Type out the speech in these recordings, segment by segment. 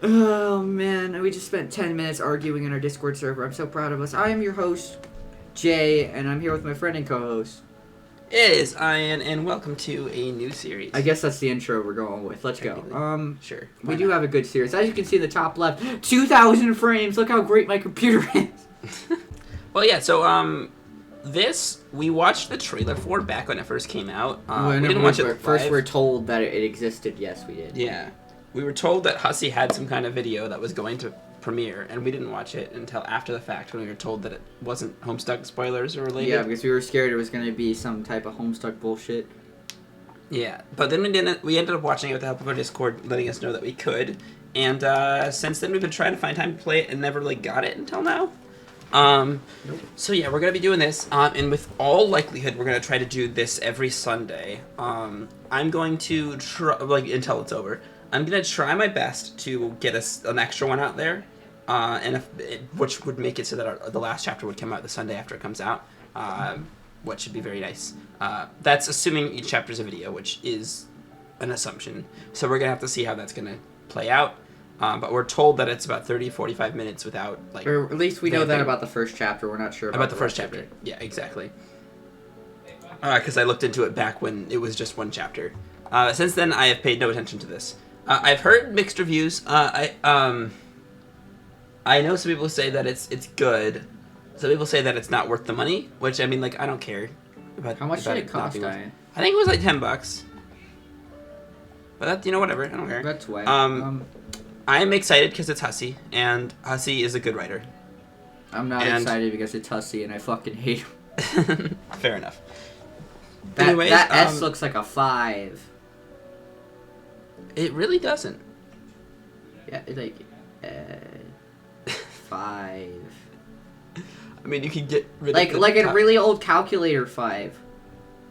Oh man, we just spent 10 minutes arguing in our Discord server. I'm so proud of us. I am your host, Jay, and I'm here with my friend and co-host. It is Ian, and welcome to a new series. I guess that's the intro we're going with. Let's go. Sure. We do have a good series. As you can see in the top left, 2,000 frames. Look how great my computer is. Well, yeah, so, we watched the trailer for back when it first came out. We didn't watch it First live. we're told that it existed. Yes, we did. Yeah. We were told that Hussie had some kind of video that was going to premiere, and we didn't watch it until after the fact when we were told that it wasn't Homestuck spoilers or related. Yeah, because we were scared it was going to be some type of Homestuck bullshit. Yeah, but then we ended up watching it with the help of our Discord, letting us know that we could, and since then we've been trying to find time to play it and never really got it until now. Nope. So yeah, we're gonna be doing this, and with all likelihood, we're gonna try to do this every Sunday. I'm going to try, until it's over. I'm gonna try my best to get us an extra one out there, which would make it so that the last chapter would come out the Sunday after it comes out, which should be very nice. That's assuming each chapter is a video, which is an assumption. So we're gonna have to see how that's gonna play out. But we're told that it's about 30-45 minutes without, Or at least we know that about the first chapter. We're not sure about the first chapter. Yeah, exactly. Because I looked into it back when it was just one chapter. Since then, I have paid no attention to this. I've heard mixed reviews. I know some people say that it's good. Some people say that it's not worth the money, which, I mean, I don't care. How much did it cost, Ian? I think it was like $10. But that, whatever. I don't care. That's way. I am excited because it's Hussie, and Hussie is a good writer. I'm not excited because it's Hussie, and I fucking hate him. Fair enough. Anyways, that S looks like a 5. It really doesn't. Yeah, it's like 5. I mean, you can get rid of like a really old calculator 5.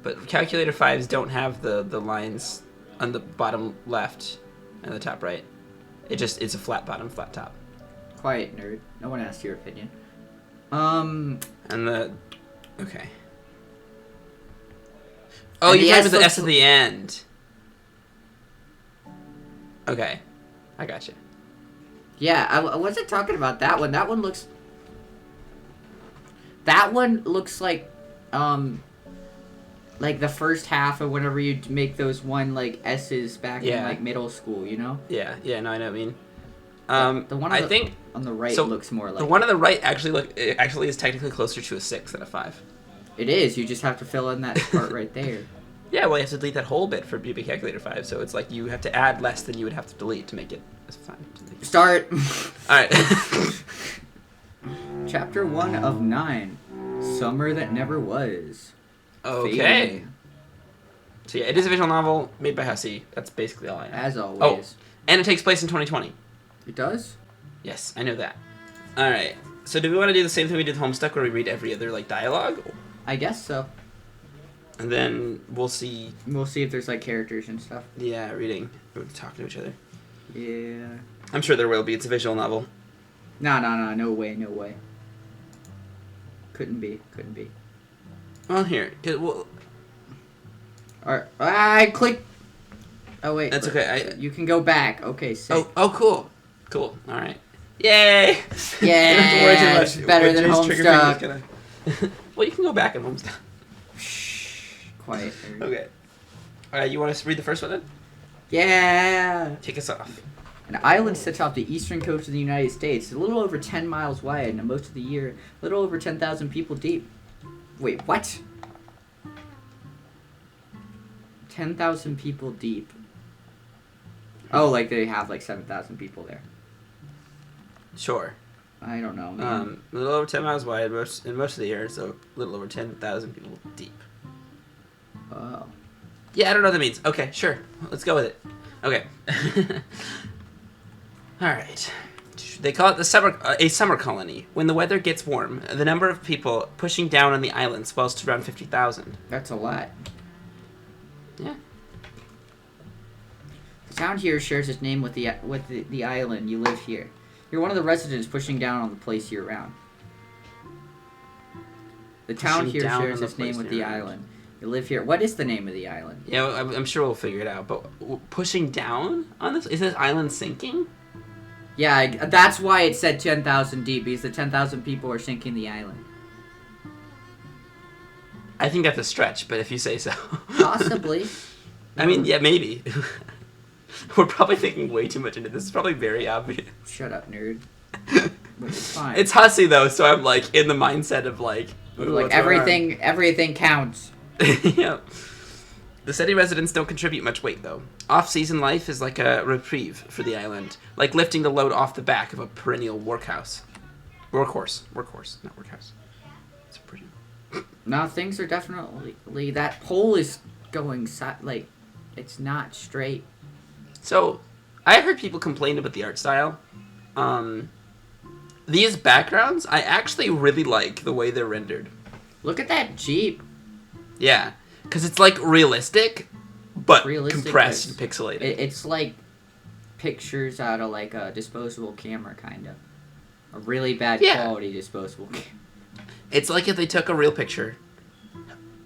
But calculator 5s don't have the lines on the bottom left and the top right. It's a flat bottom, flat top. Quiet, nerd. No one asked your opinion. Okay. Oh, you're talking about the S at the end. Okay, I gotcha. Yeah, I wasn't talking about that one. That one looks. That one looks like the first half of whenever you make those S's back in middle school, you know? Yeah, no, I know what you mean. The one on the right looks more like the one on the right actually is technically closer to a 6 than a 5. It is. You just have to fill in that part right there. Yeah, well, you have to delete that whole bit for BB Calculator 5, so it's like you have to add less than you would have to delete to make it fine. Start. All right. Chapter 1 of 9. Summer That Never Was. Okay. Fading. So yeah, it is a visual novel made by Hussie. That's basically all I know. As always. Oh, and it takes place in 2020. It does? Yes, I know that. All right. So do we want to do the same thing we did with Homestuck, where we read every other dialogue? I guess so. And then we'll see. We'll see if there's characters and stuff. Yeah, reading. We're talking to each other. Yeah. I'm sure there will be. It's a visual novel. No, no way. Couldn't be. Well, here. Alright. I clicked. Oh, wait. That's okay. You can go back. Okay, sick. Oh, cool. Cool. All right. Yay! Yeah, it's better than Homestuck. Well, you can go back in Homestuck. Shh. Quiet. Okay. You want us to read the first one then? Yeah. Kick us off. An island sits off the eastern coast of the United States, a little over 10 miles wide, and most of the year, a little over 10,000 people deep. Wait, what? 10,000 people deep. Oh, they have 7,000 people there. Sure. I don't know, man. A little over 10 miles wide, in most of the year, so a little over 10,000 people deep. Oh. Yeah, I don't know what that means. Okay, sure. Let's go with it. Okay. All right. They call it a summer colony. When the weather gets warm, the number of people pushing down on the island swells to around 50,000. That's a lot. Yeah. The town here shares its name with the island. You live here. You're one of the residents pushing down on the place year-round. The town here shares its name with the island. You live here. What is the name of the island? Yeah, I'm sure we'll figure it out. But pushing down on this? Is this island sinking? Yeah, that's why it said 10,000 deep, because the 10,000 people are sinking the island. I think that's a stretch, but if you say so. Possibly. I mean, yeah, maybe. We're probably thinking way too much into this. It's probably very obvious. Shut up, nerd. But it's fine. It's Hussie, though, so I'm, like, in the mindset of, like... Like, everything counts. Yeah. The city residents don't contribute much weight, though. Off-season life is like a reprieve for the island. Like lifting the load off the back of a perennial workhorse. Workhorse, not workhouse. It's pretty... No, things are definitely... That pole is going... Like, it's not straight. So, I heard people complain about the art style. These backgrounds, I actually really like the way they're rendered. Look at that Jeep. Yeah, because it's like realistic, but compressed and pixelated. It's like pictures out of like a disposable camera, kind of. A really bad quality disposable camera. It's like if they took a real picture,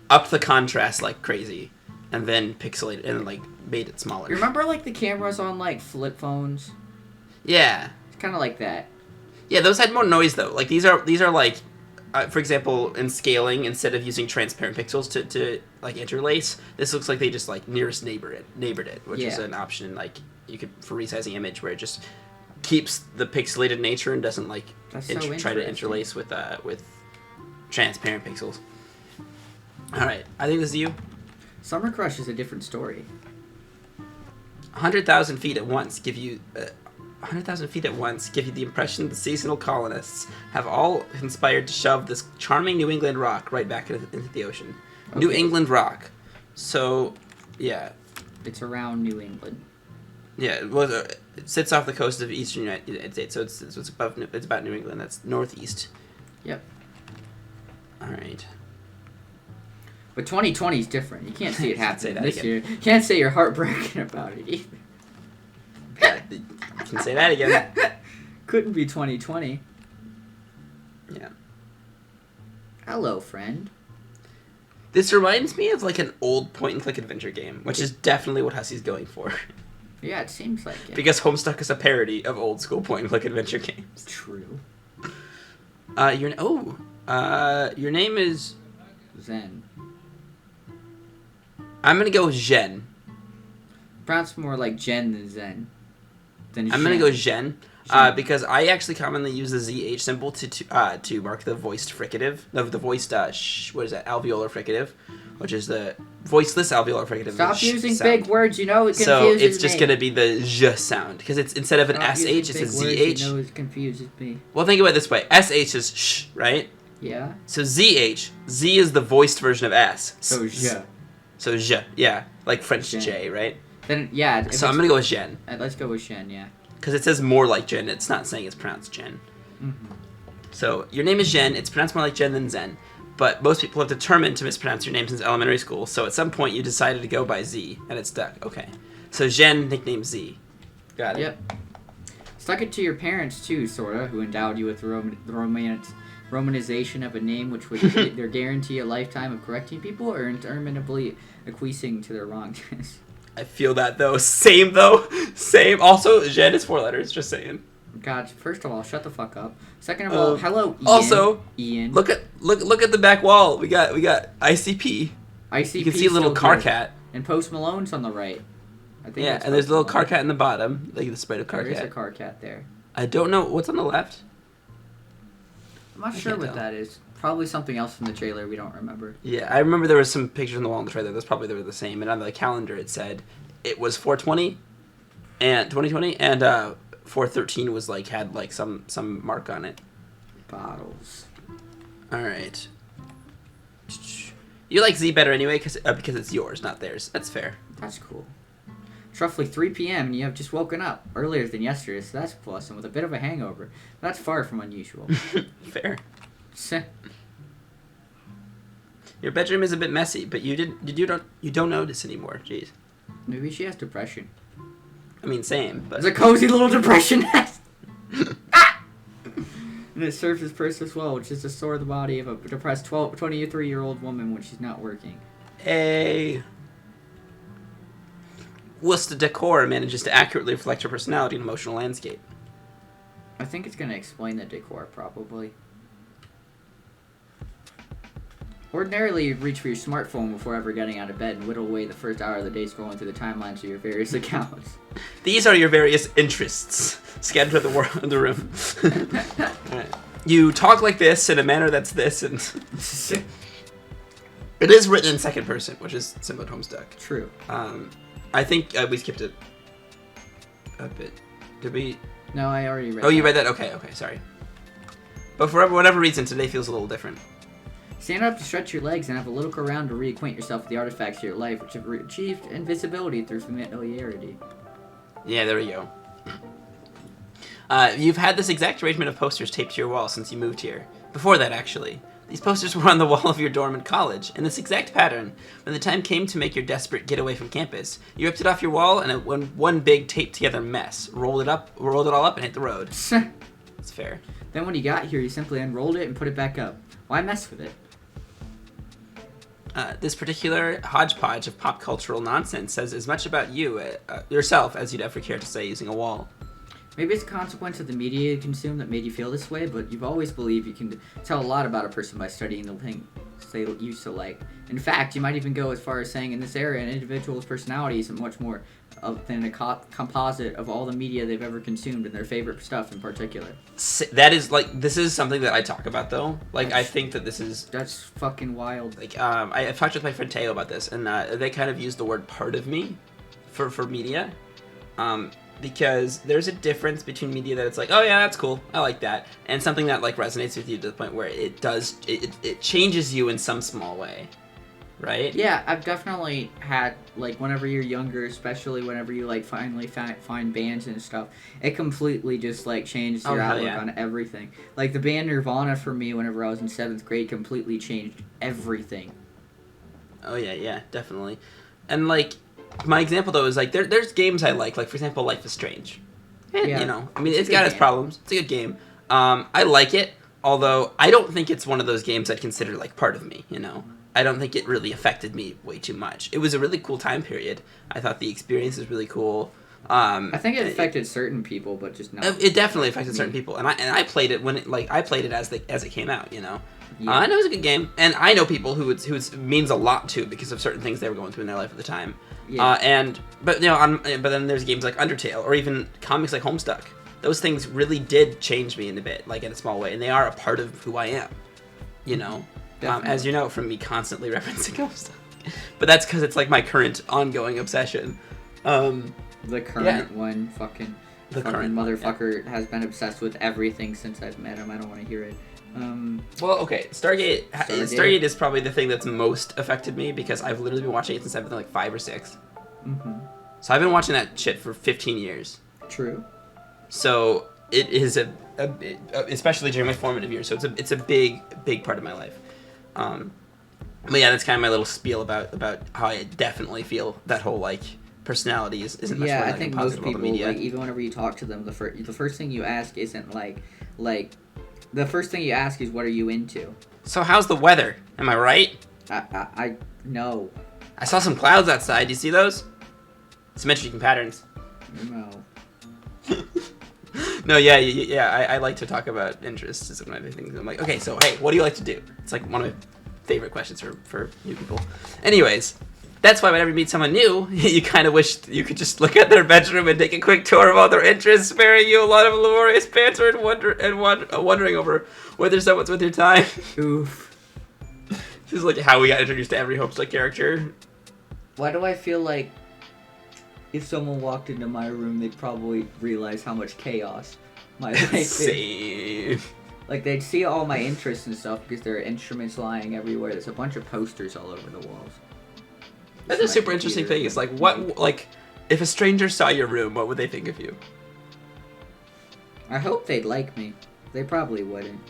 upped the contrast like crazy, and then pixelated and like made it smaller. You remember like the cameras on like flip phones? Yeah. It's kind of like that. Yeah, those had more noise though. Like these are like, for example, in scaling, instead of using transparent pixels to like interlace, this looks like they just like nearest neighbored it, which is an option like you could for resizing image where it just keeps the pixelated nature and doesn't like try to interlace with transparent pixels. All right, I think this is you. Summer Crush is a different story. 100,000 feet at once give you. 100,000 feet at once give you the impression the seasonal colonists have all conspired to shove this charming New England rock right back into the ocean. Okay. New England rock. So, yeah. It's around New England. Yeah, well, it sits off the coast of eastern United States, so it's about New England. That's northeast. Yep. All right. But 2020 is different. You can't see it happening this year. You can't say you're heartbroken about it either. You can say that again. Couldn't be 2020. Yeah. Hello, friend. This reminds me of like an old point-and-click adventure game, which is definitely what Hussie's going for. Yeah, it seems like it. Because Homestuck is a parody of old-school point-and-click adventure games. True. Your name is... Zen. I'm gonna go with Jen. Perhaps more like Jen than Zen. I'm gonna go Jen, because I actually commonly use the ZH symbol to mark the voiced fricative, the voiced what is that, alveolar fricative, which is the voiceless alveolar fricative. Stop using big words, you know it confuses me. So it's me. just gonna be the Z sound, because it's instead of an SH, it's a ZH. You know it confuses me. Well, think about it this way: SH is sh, right? Yeah. So ZH, Z is the voiced version of S. So J. So J, yeah, like French J, right? Then yeah. So I'm gonna go with Jen. Let's go with Jen, yeah. Because it says more like Jen. It's not saying it's pronounced Jen. Mm-hmm. So your name is Jen. It's pronounced more like Jen than Zen. But most people have determined to mispronounce your name since elementary school. So at some point you decided to go by Z, and it stuck. Okay. So Jen, nickname Z. Got it. Yep. Stuck it to your parents too, sorta, who endowed you with the romanization of a name which would either guarantee a lifetime of correcting people or interminably acquiescing to their wrongness. I feel that though. Same though. Same. Also, Jen is 4 letters. Just saying. God, first of all, shut the fuck up. Second of all, hello, Ian. Also, Ian. Look at the back wall. We got ICP. ICP. You can see a little car cat. And Post Malone's on the right. I think. Yeah, and there's a little car cat in the bottom, like the sprite of car cat. There is a car cat there. I don't know what's on the left. I'm not sure what that is. Probably something else from the trailer we don't remember. Yeah, I remember there was some pictures on the wall in the trailer. That's probably they were the same. And on the calendar it said it was 420 and 2020, and 413 was like had like some mark on it. Bottles. All right. You like Z better anyway because it's yours, not theirs. That's fair. That's cool. It's roughly 3 p.m. and you have just woken up earlier than yesterday, so that's a plus. And with a bit of a hangover, that's far from unusual. Fair. Your bedroom is a bit messy, but you don't notice anymore. Jeez. Maybe she has depression. I mean, same. But it's a cozy little depression nest. And it serves its purpose as well, which is to store the body of a depressed 23-year-old woman when she's not working. Hey. Whilst the decor manages to accurately reflect her personality and emotional landscape. I think it's gonna explain the decor, probably. Ordinarily, you'd reach for your smartphone before ever getting out of bed and whittle away the first hour of the day scrolling through the timelines of your various accounts. These are your various interests scattered through the room. Alright. You talk like this in a manner that's this, and it is written in second person, which is similar to Homestuck. True. I think we skipped it a bit. Did we? No, I already read. Oh, you read that? Okay, sorry. But for whatever reason, today feels a little different. Stand up to stretch your legs and have a look around to reacquaint yourself with the artifacts of your life, which have achieved invisibility through familiarity. Yeah, there we go. You've had this exact arrangement of posters taped to your wall since you moved here. Before that, actually. These posters were on the wall of your dorm in college, in this exact pattern. When the time came to make your desperate getaway from campus, you ripped it off your wall and it went one big taped-together mess. Rolled it all up, and hit the road. It's fair. Then when you got here, you simply unrolled it and put it back up. Why mess with it? This particular hodgepodge of pop cultural nonsense says as much about you, yourself, as you'd ever care to say using a wall. Maybe it's a consequence of the media you consume that made you feel this way, but you've always believed you can tell a lot about a person by studying the things they used to like. In fact, you might even go as far as saying in this area, an individual's personality isn't much more than a composite of all the media they've ever consumed and their favorite stuff in particular. That is, this is something that I talk about, though. I think that this is... That's fucking wild. I've talked with my friend Teo about this, and they kind of use the word part of me for media. Because there's a difference between media that it's like, oh yeah, that's cool, I like that, and something that resonates with you to the point where it changes you in some small way, right? Yeah, I've definitely had whenever you're younger, especially whenever you finally find bands and stuff, it completely just changes your outlook on everything. The band Nirvana for me, whenever I was in 7th grade, completely changed everything. Oh yeah, definitely, and my example though is there's games I like for example, Life is Strange. Yeah. It's got its problems. It's a good game. I like it, although I don't think it's one of those games I'd consider part of me. I don't think it really affected me way too much. It was a really cool time period. I thought the experience was really cool. I think it affected certain people, but just not. It definitely affected certain people, and I played it when I played it as it came out. Yeah. I know it was a good game, and I know people who it means a lot to because of certain things they were going through in their life at the time. Yeah. But then there's games like Undertale or even comics like Homestuck. Those things really did change me in a bit, in a small way, and they are a part of who I am. As you know from me constantly referencing Homestuck. But that's because it's my current ongoing obsession. The current one, fucking current motherfucker has been obsessed with everything since I've met him. I don't want to hear it. Well, okay, Stargate is probably the thing that's most affected me because I've literally been watching it since I've been 5 or 6. Mm-hmm. So I've been watching that shit for 15 years. True. So it is especially during my formative years. So it's a big part of my life. But yeah, that's kind of my little spiel about how I definitely feel that whole personality isn't much more I think most people media. even whenever you talk to them, the first thing you ask isn't the first thing you ask is, what are you into? So how's the weather? Am I right? I no. I saw some clouds outside. Do you see those? Symmetric patterns. No. No, yeah. I like to talk about interests. Is one of the things. I'm okay, so hey, what do you like to do? It's one of my favorite questions for new people. Anyways, that's why whenever you meet someone new, you kind of wish you could just look at their bedroom and take a quick tour of all their interests, sparing you a lot of laborious banter and wondering over whether someone's with your time. Oof. This is how we got introduced to every Homestuck character. Why do I feel like if someone walked into my room, they'd probably realize how much chaos my life is? Same. They'd see all my interests and stuff because there are instruments lying everywhere. There's a bunch of posters all over the walls. That's a super interesting thing. It's if a stranger saw your room, what would they think of you? I hope they'd like me. They probably wouldn't.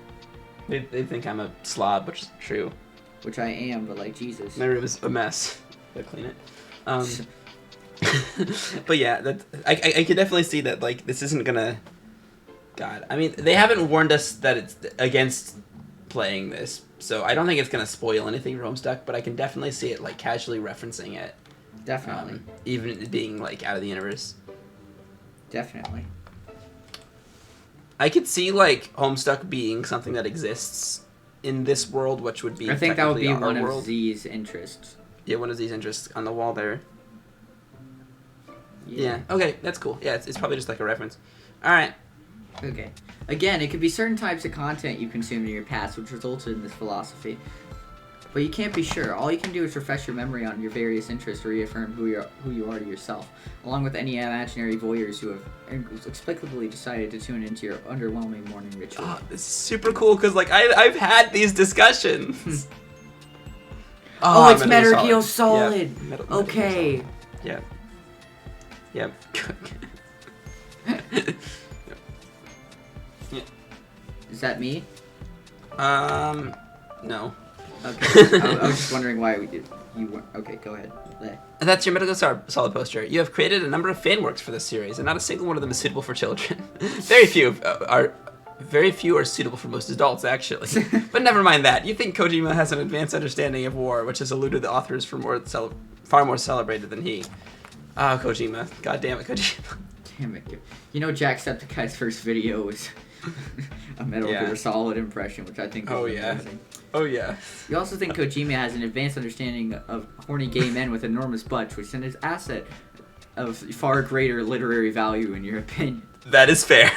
They think I'm a slob, which is true. Which I am, but Jesus. My room is a mess. Gotta clean it. But yeah, I can definitely see that this isn't gonna. God, they haven't warned us that it's against playing this, so I don't think it's gonna spoil anything for Homestuck. But I can definitely see it casually referencing it. Definitely. Even being out of the universe. Definitely. I could see like Homestuck being something that exists in this world, which would be I think that would be technically our one world. of Z's interests. Yeah, one of Z's interests on the wall there. Yeah. Okay, that's cool. Yeah, it's probably just like a reference. All right. Okay. Again, it could be certain types of content you consumed in your past which resulted in this philosophy. But you can't be sure. All you can do is refresh your memory on your various interests or reaffirm who you are to yourself, along with any imaginary voyeurs who have explicitly decided to tune into your underwhelming morning ritual. Oh, this is super cool because like I've had these discussions. Oh, it's Metal Gear Solid. Yeah, Metal okay. Gear Solid. Yeah. Yeah. Is that me? No. Okay. I was just wondering why you weren't. Okay, go ahead. That's your Metal Gear Solid poster. You have created a number of fan works for this series, and not a single one of them is suitable for children. Very few are suitable for most adults, actually. But never mind that. You think Kojima has an advanced understanding of war, which has eluded the authors far more celebrated than he. Oh, Kojima. God damn it, Kojima. Damn it. You know Jacksepticeye's first video was a Metal Gear Solid impression, which I think is amazing. Oh, yeah. You also think Kojima has an advanced understanding of horny gay men with enormous butts, which is an asset of far greater literary value, in your opinion. That is fair.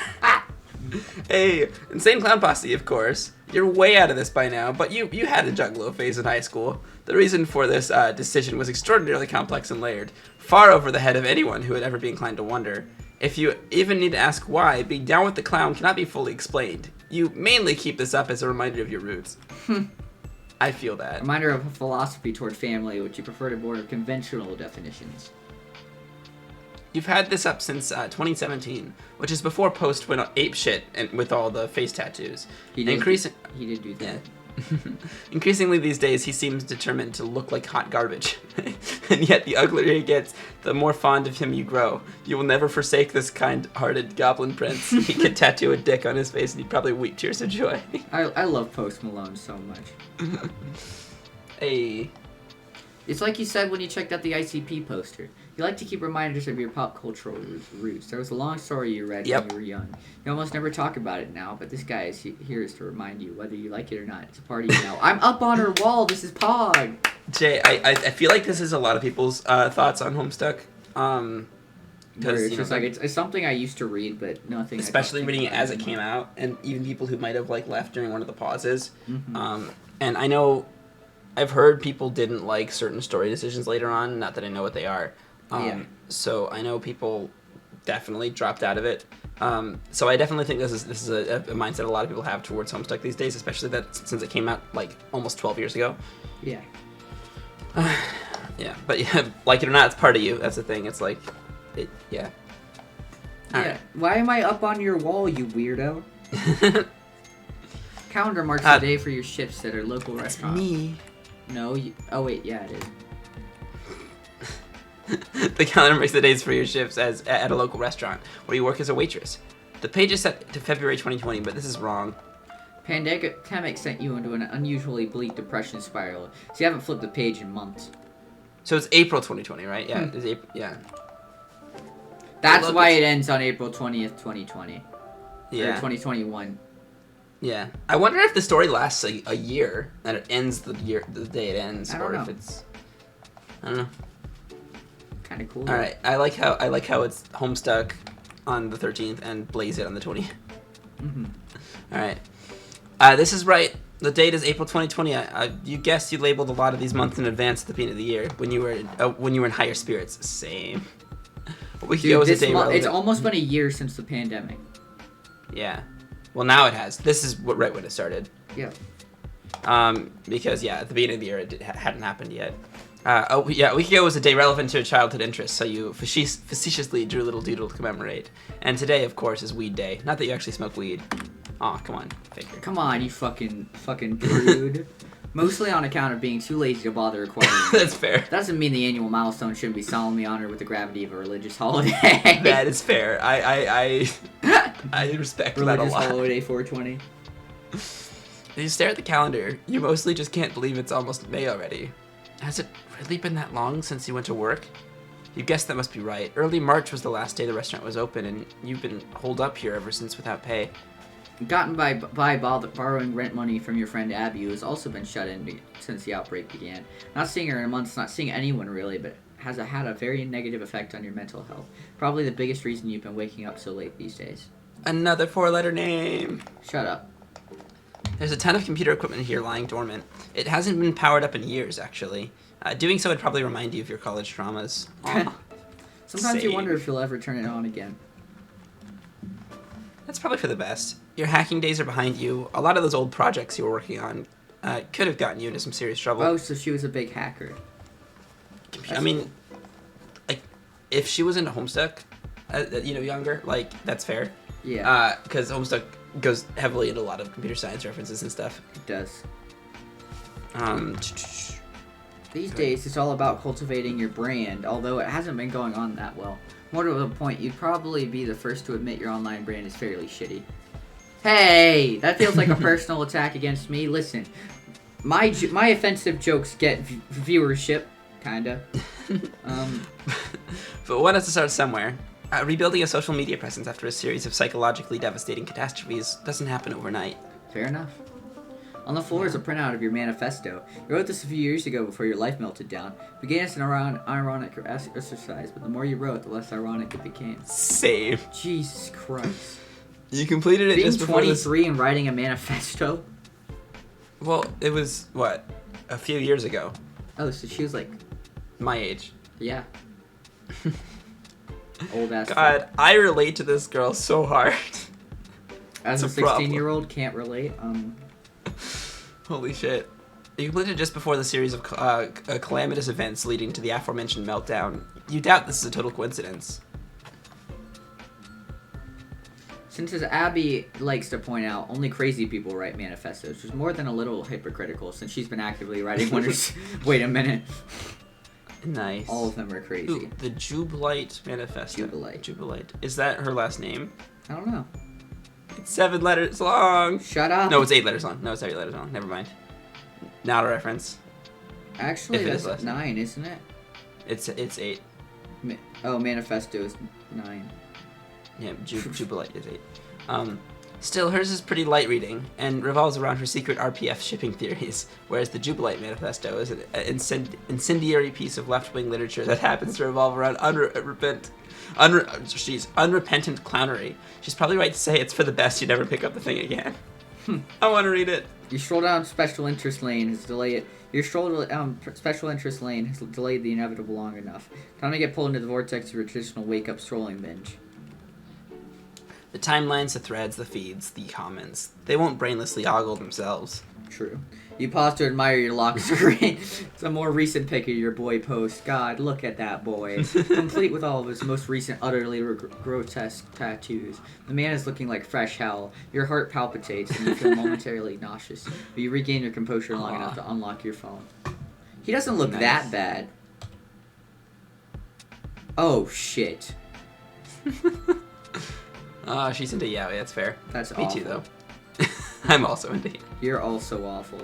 Hey, Insane Clown Posse, of course. You're way out of this by now, but you had a juggalo phase in high school. The reason for this decision was extraordinarily complex and layered, far over the head of anyone who would ever be inclined to wonder. If you even need to ask why, being down with the clown cannot be fully explained. You mainly keep this up as a reminder of your roots. I feel that. Reminder of a philosophy toward family, which you prefer to more conventional definitions. You've had this up since 2017, which is before Post went apeshit and with all the face tattoos. He did do that. Yeah. Increasingly these days, he seems determined to look like hot garbage. And yet, the uglier he gets, the more fond of him you grow. You will never forsake this kind-hearted goblin prince. He could tattoo a dick on his face, and he'd probably weep tears of joy. I love Post Malone so much. Hey. It's like you said when you checked out the ICP poster. You like to keep reminders of your pop cultural roots. There was a long story you read when you were young. You almost never talk about it now, but this guy is here to remind you, whether you like it or not. It's a party now. I'm up on her wall. This is Pog. Jay, I feel like this is a lot of people's thoughts on Homestuck. It's just like it's something I used to read, but nothing. Especially reading it as it came out, and even people who might have like left during one of the pauses. Mm-hmm. And I know I've heard people didn't like certain story decisions later on. Not that I know what they are. So I know people definitely dropped out of it. So I definitely think this is a mindset a lot of people have towards Homestuck these days, especially that since it came out like almost 12 years ago. Yeah. Yeah, but yeah, like it or not, it's part of you. That's the thing. It's like, yeah. All right. Why am I up on your wall, you weirdo? Calendar marks the day for your shifts at our local restaurant. Me. No, oh wait, yeah, it is. The calendar marks the days for your shifts at a local restaurant where you work as a waitress. The page is set to February 2020, but this is wrong. Pandemic sent you into an unusually bleak depression spiral, so you haven't flipped the page in months. So it's April 2020, right? Yeah, it's April. Yeah. That's why it ends on April 20th, 2020. Yeah. Or 2021. Yeah. I wonder if the story lasts a year and it ends the day it ends, I don't know. If it's. I don't know. Kind of cool. All right. I like how it's Homestuck on the 13th and Blaze It on the 20th. Mm-hmm. All right. This is right. The date is April 2020. You guessed you labeled a lot of these months in advance at the beginning of the year when you were in higher spirits. Same. A week ago was a day relevant. It's almost been a year since the pandemic. Yeah. Well, now it has. This is right when it started. Yeah. Because at the beginning of the year it hadn't happened yet. A week ago was a day relevant to your childhood interests, so you facetiously drew a little doodle to commemorate. And today, of course, is Weed Day. Not that you actually smoke weed. Aw, come on, faker. Come on, you fucking prude. Mostly on account of being too lazy to bother acquiring. That's fair. That doesn't mean the annual milestone shouldn't be solemnly honored with the gravity of a religious holiday. That is fair. I respect that a lot. Religious holiday 420. You stare at the calendar. You mostly just can't believe it's almost May already. Has it really been that long since you went to work? You guessed that must be right. Early March was the last day the restaurant was open, and you've been holed up here ever since without pay. gotten by borrowing rent money from your friend Abby, who has also been shut in since the outbreak began. Not seeing her in months, not seeing anyone really, but has had a very negative effect on your mental health. Probably the biggest reason you've been waking up so late these days. Another 4-letter name. Shut up. There's a ton of computer equipment here lying dormant. It hasn't been powered up in years, actually. Doing so would probably remind you of your college traumas. Sometimes you wonder if you'll ever turn it on again. That's probably for the best. Your hacking days are behind you. A lot of those old projects you were working on could have gotten you into some serious trouble. Oh, so she was a big hacker. I mean, like, if she was into Homestuck, younger, like, that's fair. Yeah. Because Homestuck goes heavily into a lot of computer science references and stuff. It does. These Good. days, it's all about cultivating your brand, although it hasn't been going on that well. More to the point, you'd probably be the first to admit your online brand is fairly shitty. Hey! That feels like a personal attack against me. Listen, my offensive jokes get viewership, kinda. But one has to start somewhere. Rebuilding a social media presence after a series of psychologically devastating catastrophes doesn't happen overnight. Fair enough. On the floor is a printout of your manifesto. You wrote this a few years ago before your life melted down. It began as an ironic exercise, but the more you wrote, the less ironic it became. Same. Jesus Christ. You completed it Being just before 23 and writing a manifesto? Well, it was, what, a few years ago. Oh, so she was like, My age. yeah. Old ass. God, I relate to this girl so hard. As a It's a problem. 16-year-old, can't relate. Holy shit. You completed it just before the series of calamitous events leading to the aforementioned meltdown. You doubt this is a total coincidence. Since, as Abby likes to point out, only crazy people write manifestos, which is more than a little hypocritical since she's been actively writing one. Wait a minute. Nice. All of them are crazy. Ooh, the JUBILITE Manifesto. JUBILITE. Is that her last name? I don't know. It's 7 letters long. Shut up. No, it's 8 letters long. No, it's 8 letters long. Never mind. Not a reference. Actually, if it is that's less. 9, isn't it? It's 8. Manifesto is 9. Yeah, JUBILITE is 8. Still, hers is pretty light reading and revolves around her secret RPF shipping theories, whereas the JUBILITE Manifesto is an incendiary piece of left-wing literature that happens to revolve around unrepentant clownery. She's probably right to say it's for the best you never pick up the thing again. I want to read it. Your stroll down special interest lane has delayed. Your stroll down special interest lane has delayed the inevitable long enough. Time to get pulled into the vortex of your traditional wake-up strolling binge. The timelines, the threads, the feeds, the comments. They won't brainlessly ogle themselves. True. You pause to admire your lock screen. It's a more recent pic of your boy post. God, look at that boy. Complete with all of his most recent utterly grotesque tattoos. The man is looking like fresh hell. Your heart palpitates and you feel momentarily nauseous. But you regain your composure long enough to unlock your phone. He doesn't look that bad. Oh, shit. She's into yaoi, that's fair. That's Me awful. too, though. I'm also into yaoi. You're also awful.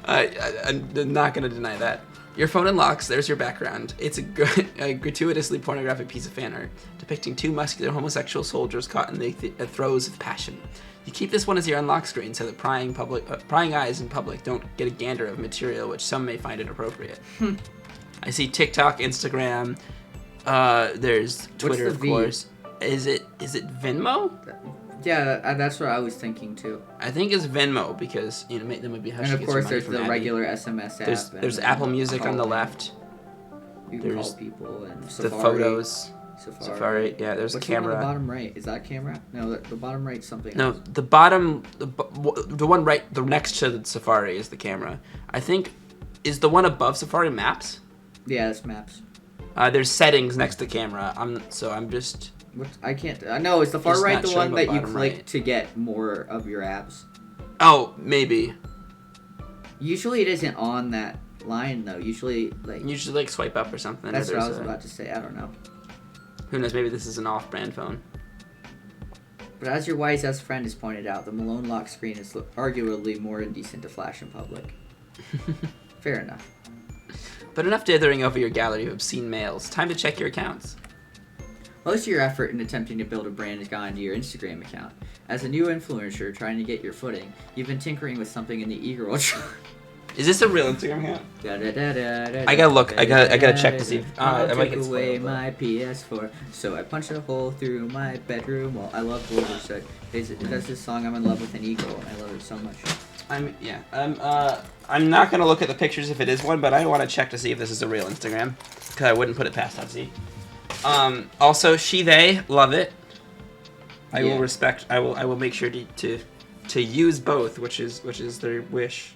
I'm not going to deny that. Your phone unlocks, there's your background. It's a gratuitously pornographic piece of fan art depicting 2 muscular homosexual soldiers caught in the throes of passion. You keep this one as your unlock screen so that prying eyes in public don't get a gander of material which some may find inappropriate. I see TikTok, Instagram, there's Twitter, of course. Is it Venmo? Yeah, that's what I was thinking too. I think it's Venmo because there might be how And she of gets her course, money there's from the Abby. regular SMS app. There's and Apple Music on the calling. left. You can There's call people and The Safari. photos. Safari. Yeah, there's What's a camera. The one on the bottom right? Is that camera? No, the bottom right's something No, else. the bottom, the one right, the next to the Safari is the camera. I think, is the one above Safari Maps? Yeah, that's maps. There's settings next to camera. I'm just. I can't. No, is the far It's right not the showing one that you bottom click right. to get more of your apps? Oh, maybe. Usually it isn't on that line though. Usually Usually swipe up or something. That's or what I there's was about to say. I don't know. Who knows? Maybe this is an off-brand phone. But as your wise ass friend has pointed out, the Malone lock screen is arguably more indecent to flash in public. Fair enough. But enough dithering over your gallery of obscene mails. Time to check your accounts. Most of your effort in attempting to build a brand has gone into your Instagram account. As a new influencer trying to get your footing, you've been tinkering with something in the e-girl chart. Is this a real Instagram account? I gotta look. I gotta check to see. I might took get away spoiled, my PS4, so I punched a hole through my bedroom. Well, I love Border Set. That's this song. I'm in love with an eagle. I love it so much. I'm not gonna look at the pictures if it is one, but I want to check to see if this is a real Instagram, because I wouldn't put it past Hussie. Also, they love it. I will respect. I will make sure to use both, which is their wish.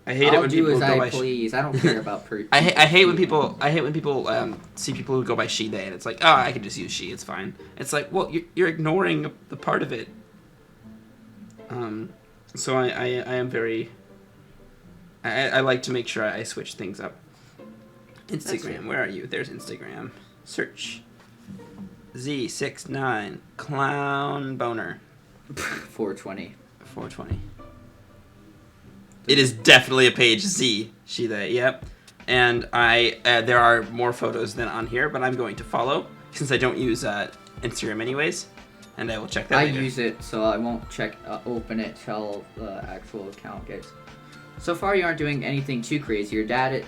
I hate it when people go by please. I don't care about I hate when people see people who go by she they, and it's like, oh, I can just use she, it's fine. It's like, well, you're ignoring the part of it. So I am very. I like to make sure I switch things up. Instagram, where are you? There's Instagram. Search. Z69 clown boner. 420. 420. It is definitely a page Z, she, they, yep. And there are more photos than on here, but I'm going to follow, since I don't use Instagram anyways, and I will check that later. I use it, so I won't open it till the actual account gets. So far, you aren't doing anything too crazy. Your dadaist?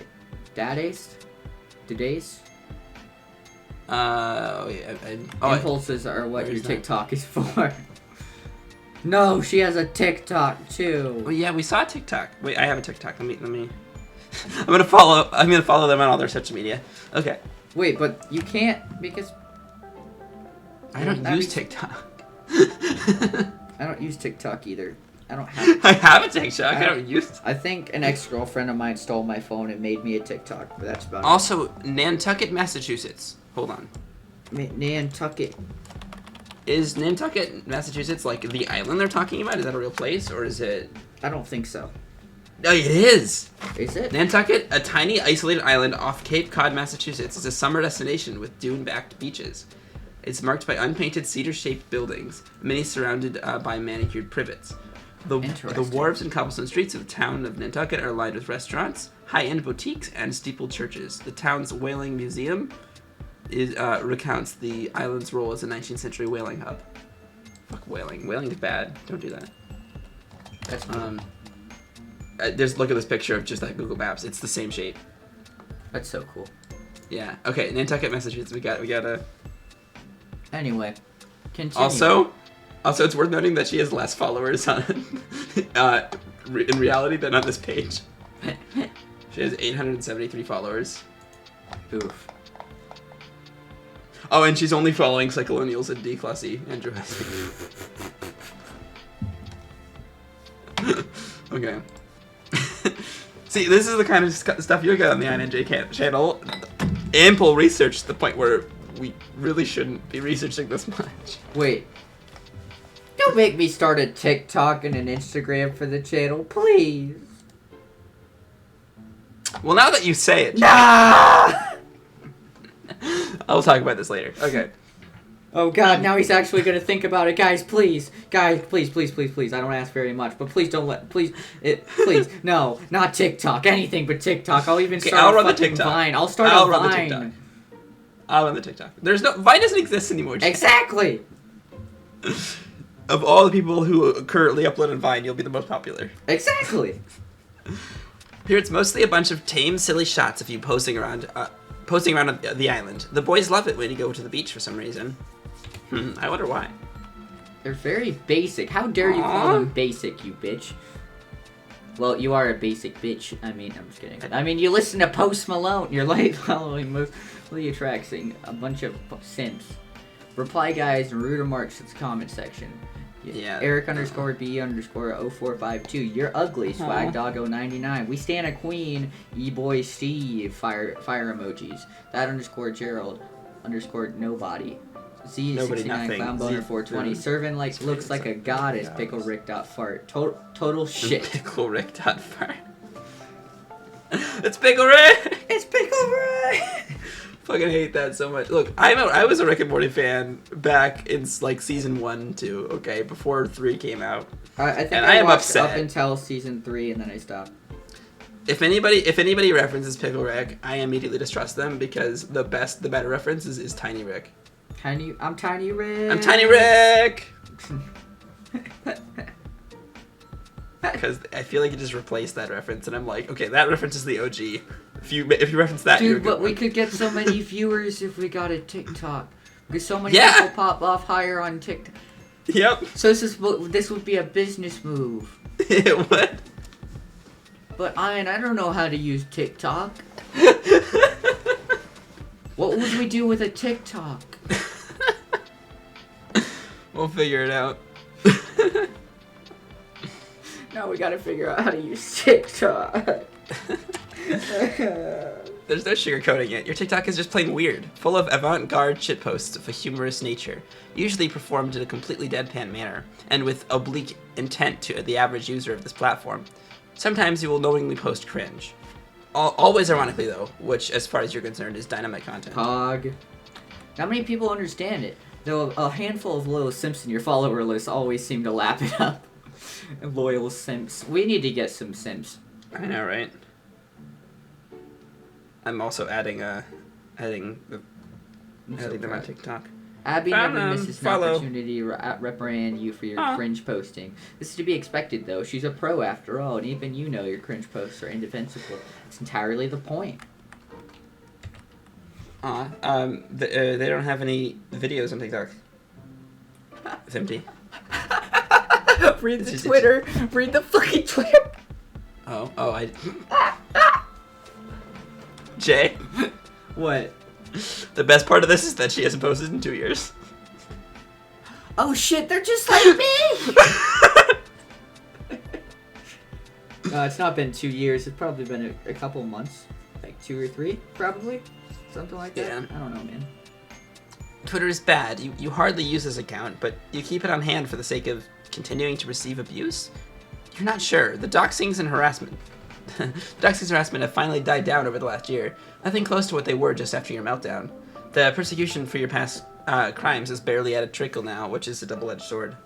Impulses are what your TikTok is for. No, she has a TikTok too. Oh yeah, we saw TikTok. Wait, I have a TikTok. Let me. I'm gonna follow them on all their social media. Okay. Wait, but you can't because I don't use TikTok. I don't use TikTok either. I don't have. I have a TikTok. I don't use. I think an ex-girlfriend of mine stole my phone and made me a TikTok, but that's about it. Also, Nantucket, Massachusetts. Hold on. Nantucket. Is Nantucket, Massachusetts, like the island they're talking about? Is that a real place, or is it? I don't think so. No, it is. Is it? Nantucket, a tiny isolated island off Cape Cod, Massachusetts, is a summer destination with dune-backed beaches. It's marked by unpainted cedar-shaped buildings, many surrounded by manicured privets. The wharves and cobblestone streets of the town of Nantucket are lined with restaurants, high-end boutiques, and steepled churches. The town's whaling museum recounts the island's role as a 19th century whaling hub. Fuck whaling. Whaling is bad. Don't do that. That's cool. Just look at this picture of just like Google Maps. It's the same shape. That's so cool. Yeah. Okay. Nantucket, Massachusetts. We gotta. Anyway, continue. Also, it's worth noting that she has less followers on in reality than on this page. She has 873 followers. Oof. Oh, and she's only following Psycholonials and D. Classy, Andrew Hussie. Okay. See, this is the kind of stuff you get on the INJ channel. Ample research to the point where we really shouldn't be researching this much. Wait. Don't make me start a TikTok and an Instagram for the channel, please. Well, now that you say it... Nah! I'll talk about this later. Okay. Oh god, now he's actually gonna think about it. Guys, please. Guys, please. I don't ask very much, but please don't please, no, not TikTok. Anything but TikTok. I'll even start I'll a run the fucking TikTok. Vine. I'll start a I'll Vine. run the TikTok. I'll run the TikTok. Vine doesn't exist anymore. Exactly. Of all the people who currently upload on Vine, you'll be the most popular. Exactly. Here, it's mostly a bunch of tame, silly shots of you posting around the island. The boys love it when you go to the beach for some reason. I wonder why. They're very basic. How dare you call them basic, you bitch? Well, you are a basic bitch. I mean, I'm just kidding. I mean, you listen to Post Malone. You're like following mostly attracting a bunch of simps. Reply guys and rude remarks to the comment section. Yeah. Eric _B_0452. You're ugly. Swag Doggo 99. We stand a queen. E-boy Steve. Fire emojis. That _Gerald _nobody. Z69 Clown Boner 420. Serving like looks like a goddess. Pickle Rick .fart. Total shit. Pickle Rick .fart. It's Pickle Rick. It's Pickle Rick. Fucking hate that so much. Look, I was a Rick and Morty fan back in like season 1, 2. Okay, before 3 came out. I think and I am watched upset up until season 3, and then I stopped. If anybody references Pickle Rick, I immediately distrust them because the better reference is Tiny Rick. I'm Tiny Rick. I'm Tiny Rick. Because I feel like you just replaced that reference, and I'm like, okay, that reference is the OG. If you reference that, dude, you're a good but we one. could get so many viewers if we got a TikTok. Because so many people pop off higher on TikTok. Yep. So this would be a business move. It would. But I don't know how to use TikTok. What would we do with a TikTok? We'll figure it out. Now we gotta figure out how to use TikTok. There's no sugarcoating it. Your TikTok is just plain weird, full of avant-garde shitposts of a humorous nature, usually performed in a completely deadpan manner, and with oblique intent to the average user of this platform. Sometimes you will knowingly post cringe. Always ironically, though, which, as far as you're concerned, is dynamite content. Pog. Not many people understand it, though a handful of loyal simps in your follower list always seem to lap it up. Loyal simps. We need to get some simps. I know, right? I'm also adding them on TikTok. Abby never misses an follow. opportunity to reprimand you for your cringe posting. This is to be expected, though. She's a pro after all, and even you know your cringe posts are indefensible. It's entirely the point. They don't have any videos on TikTok. It's empty. Read the Twitter. Read the fucking Twitter. I... Jay? What? The best part of this is that she hasn't posted in 2 years. Oh shit, they're just like me! No, it's not been 2 years. It's probably been a couple months. Like 2 or 3, probably. Something like that. Yeah. I don't know, man. Twitter is bad. You hardly use this account, but you keep it on hand for the sake of continuing to receive abuse? You're not sure. The doxings and harassment. Doxings and harassment have finally died down over the last year. Nothing close to what they were just after your meltdown. The persecution for your past crimes is barely at a trickle now, which is a double-edged sword.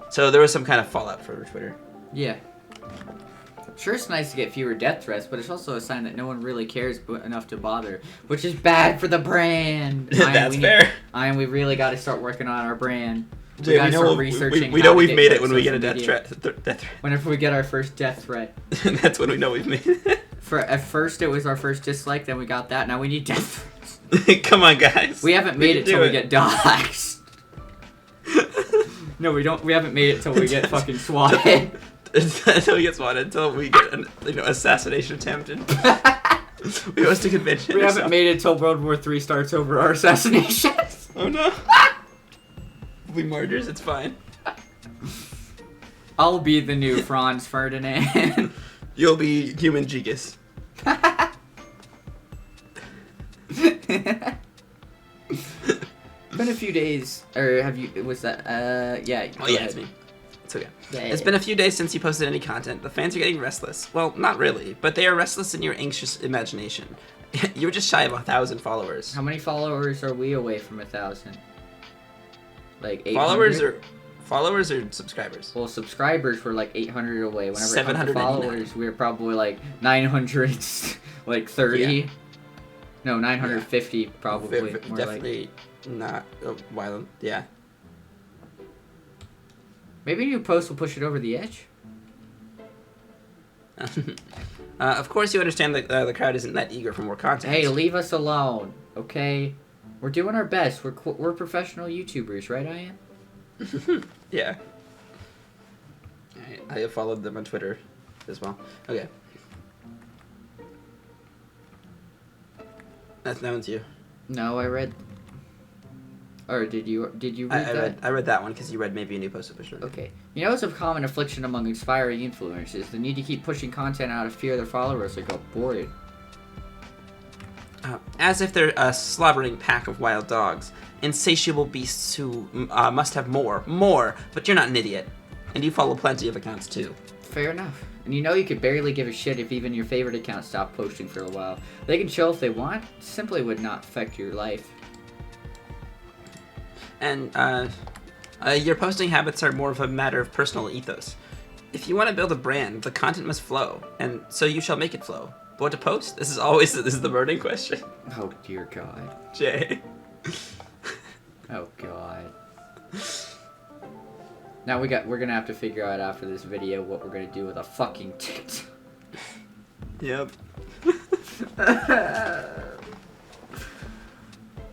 So there was some kind of fallout for Twitter. Yeah. Sure, it's nice to get fewer death threats, but it's also a sign that no one really cares enough to bother, which is bad for the brand. That's fair. We really got to start working on our brand. We gotta start researching. We know we've made it when we get a death threat. Whenever we get our first death threat. That's when we know we've made it. At first it was our first dislike, then we got that. Now we need death threats. Come on, guys. We haven't made it till we get doxxed. No, we don't. We haven't made it till we get fucking swatted. Until we get swatted, until we get an assassination attempted. We host a convention. We haven't made it till World War III starts over our assassinations. Oh no. We martyrs, it's fine. I'll be the new Franz Ferdinand. You'll be human Gigas. Been a few days, or have you? Was that? Yeah. Oh yeah, it's me. It's okay. Yeah, it's been a few days since you posted any content. The fans are getting restless. Well, not really, but they are restless in your anxious imagination. You were just shy of 1,000 followers. How many followers are we away from 1,000? Like 800? Followers or subscribers? Well, subscribers were like 800 away. Whenever 789. followers, we were probably like 900, like 30. Yeah. No, 950 probably. More definitely not violent. Yeah. Maybe a new post will push it over the edge. Of course, you understand that the crowd isn't that eager for more content. Hey, leave us alone, okay? We're doing our best. We're professional YouTubers, right, Ian? Yeah. I have followed them on Twitter as well. Okay. That one's you. No, I read. Or did you read that? I read that one because you read maybe a new post of it. Okay. You know, it's a common affliction among aspiring influencers, the need to keep pushing content out of fear their followers will go bored. As if they're a slobbering pack of wild dogs. Insatiable beasts who must have more, but you're not an idiot. And you follow plenty of accounts too. Fair enough. And you know you could barely give a shit if even your favorite account stopped posting for a while. They can chill if they want, simply would not affect your life. And your posting habits are more of a matter of personal ethos. If you want to build a brand, the content must flow, and so you shall make it flow. But what to post? This is the burning question. Oh dear God. Jay. Oh God. Now we're gonna have to figure out after this video what we're gonna do with a fucking TikTok. Yep.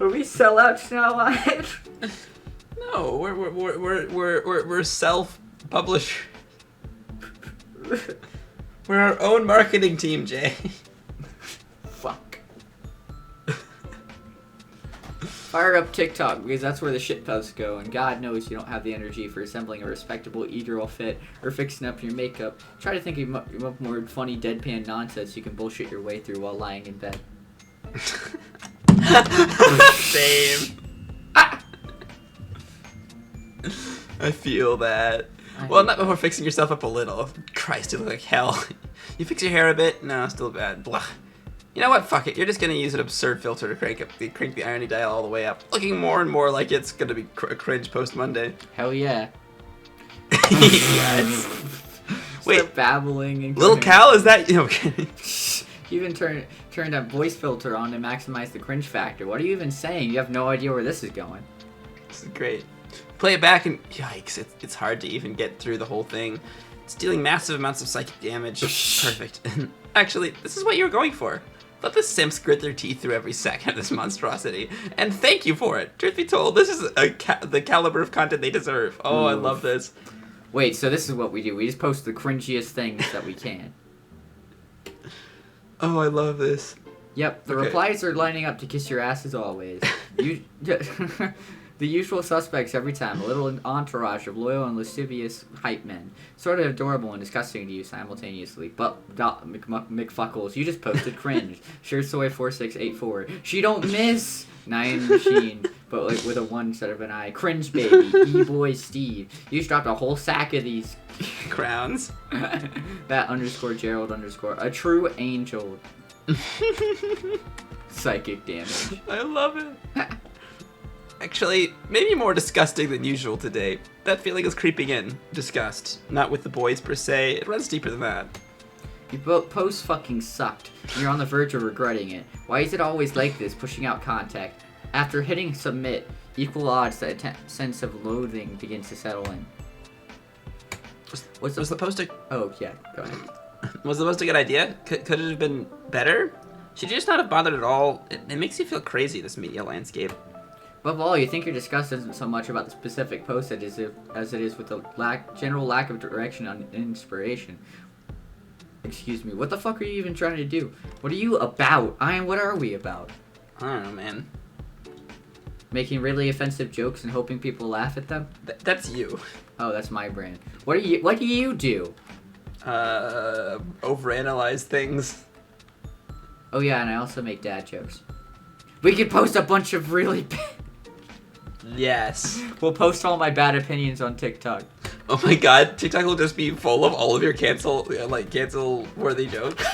Are we sellouts now, live? No, we're self-published. We're our own marketing team, Jay. Fuck. Fire up TikTok, because that's where the shit posts go, and God knows you don't have the energy for assembling a respectable e-girl fit or fixing up your makeup. Try to think of more funny deadpan nonsense you can bullshit your way through while lying in bed. Same. I feel that. Well, not before fixing yourself up a little. Christ, you look like hell. You fix your hair a bit? No, still bad. Blah. You know what? Fuck it. You're just gonna use an absurd filter to crank the irony dial all the way up, looking more and more like it's gonna be a cringe post Monday. Hell yeah. Yes. Wait, start babbling and Little Cal, is that? No, I'm kidding. You even turned that voice filter on to maximize the cringe factor. What are you even saying? You have no idea where this is going. This is great. Play it back and yikes! It's hard to even get through the whole thing. It's dealing massive amounts of psychic damage. Perfect. Actually, this is what you were going for. Let the simps grit their teeth through every second of this monstrosity, and thank you for it. Truth be told, this is the caliber of content they deserve. Oh, I love this. Wait, so this is what we do. We just post the cringiest things that we can. Oh, I love this. Yep, the replies are lining up to kiss your ass as always. The usual suspects every time. A little entourage of loyal and lascivious hype men. Sort of adorable and disgusting to you simultaneously. But, McFuckles, you just posted cringe. SureSoy4684. She don't miss! Nine Machine, but like with a 1 instead of an I. Cringe Baby. E-Boy Steve. You just dropped a whole sack of these crowns. That _ Gerald _ a true angel. Psychic damage. I love it. Actually, maybe more disgusting than usual today. That feeling is creeping in. Disgust. Not with the boys per se. It runs deeper than that. Your post fucking sucked. You're on the verge of regretting it. Why is it always like this, pushing out contact? After hitting submit, equal odds that a sense of loathing begins to settle in. Was the post a... Oh, yeah, go ahead. Was the post a good idea? Could it have been better? Should you just not have bothered at all? It makes you feel crazy, this media landscape. Above all, you think your disgust isn't so much about the specific post as it is with the general lack of direction and inspiration. Excuse me, what the fuck are you even trying to do? What are you about? What are we about? I don't know, man. Making really offensive jokes and hoping people laugh at them? That's you. Oh, that's my brand. What do you do? Overanalyze things. Oh yeah, and I also make dad jokes. We could post a bunch of really bad... Yes. We'll post all my bad opinions on TikTok. Oh my god, TikTok will just be full of all of your cancel-worthy jokes.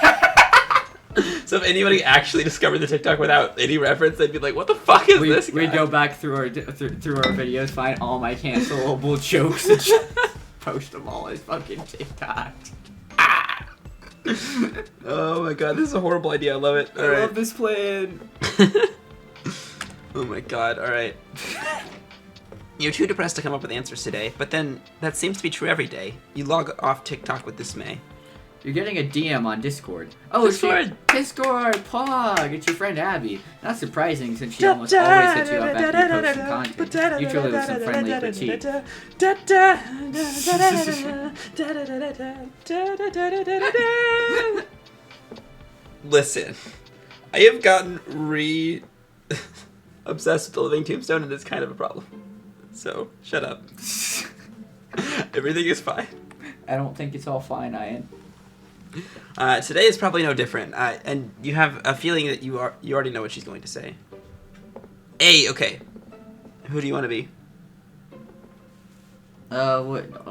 So if anybody actually discovered the TikTok without any reference, they'd be like, what the fuck is this guy? We go back through our videos, find all my cancelable jokes, and post them all as fucking TikTok. Oh my god, this is a horrible idea. I love it. I love this plan. Oh my god, alright. You're too depressed to come up with answers today, but then that seems to be true every day. You log off TikTok with dismay. You're getting a DM on Discord. Oh, Discord! Pog! It's your friend Abby. Not surprising since she almost always hits you up after you post some content. Usually with some friendly critique. Listen, I have gotten obsessed with the Living Tombstone, and it's kind of a problem. So, shut up. Everything is fine. I don't think it's all fine, Ian. Today is probably no different, and you have a feeling that you already know what she's going to say. Hey, okay. Who do you want to be?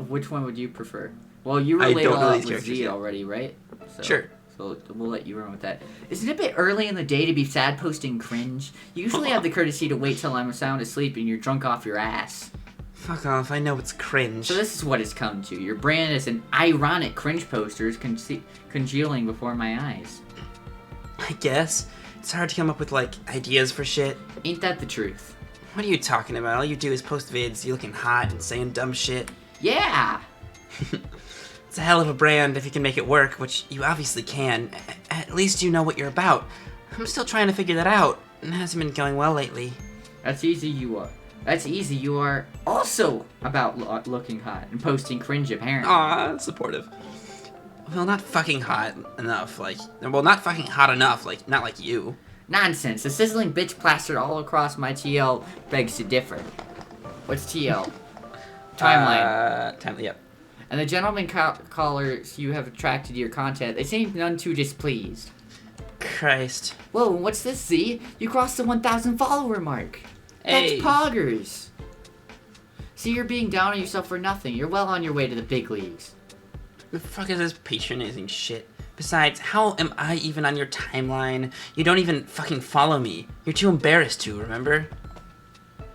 Which one would you prefer? Well, you relate a lot with Z yet. already, right? So, sure. So we'll let you run with that. Isn't it a bit early in the day to be sad posting cringe? You usually have the courtesy to wait till I'm sound asleep and you're drunk off your ass. Fuck off, I know it's cringe. So this is what it's come to. Your brand is an ironic cringe posters congealing before my eyes. I guess. It's hard to come up with, like, ideas for shit. Ain't that the truth? What are you talking about? All you do is post vids, you looking hot and saying dumb shit. Yeah! It's a hell of a brand if you can make it work, which you obviously can. At least you know what you're about. I'm still trying to figure that out. It hasn't been going well lately. That's easy you are. That's easy you are also about looking hot and posting cringe apparently. Aw, supportive. Well, not fucking hot enough, like... Well, not fucking hot enough, like, not like you. Nonsense. The sizzling bitch plastered all across my TL begs to differ. What's TL? Timeline. Yep. And the gentleman callers you have attracted to your content, they seem none too displeased. Christ. Whoa, what's this, Z? You crossed the 1,000 follower mark. Hey. That's poggers. See, you're being down on yourself for nothing. You're well on your way to the big leagues. The fuck is this patronizing shit? Besides, how am I even on your timeline? You don't even fucking follow me. You're too embarrassed to, remember?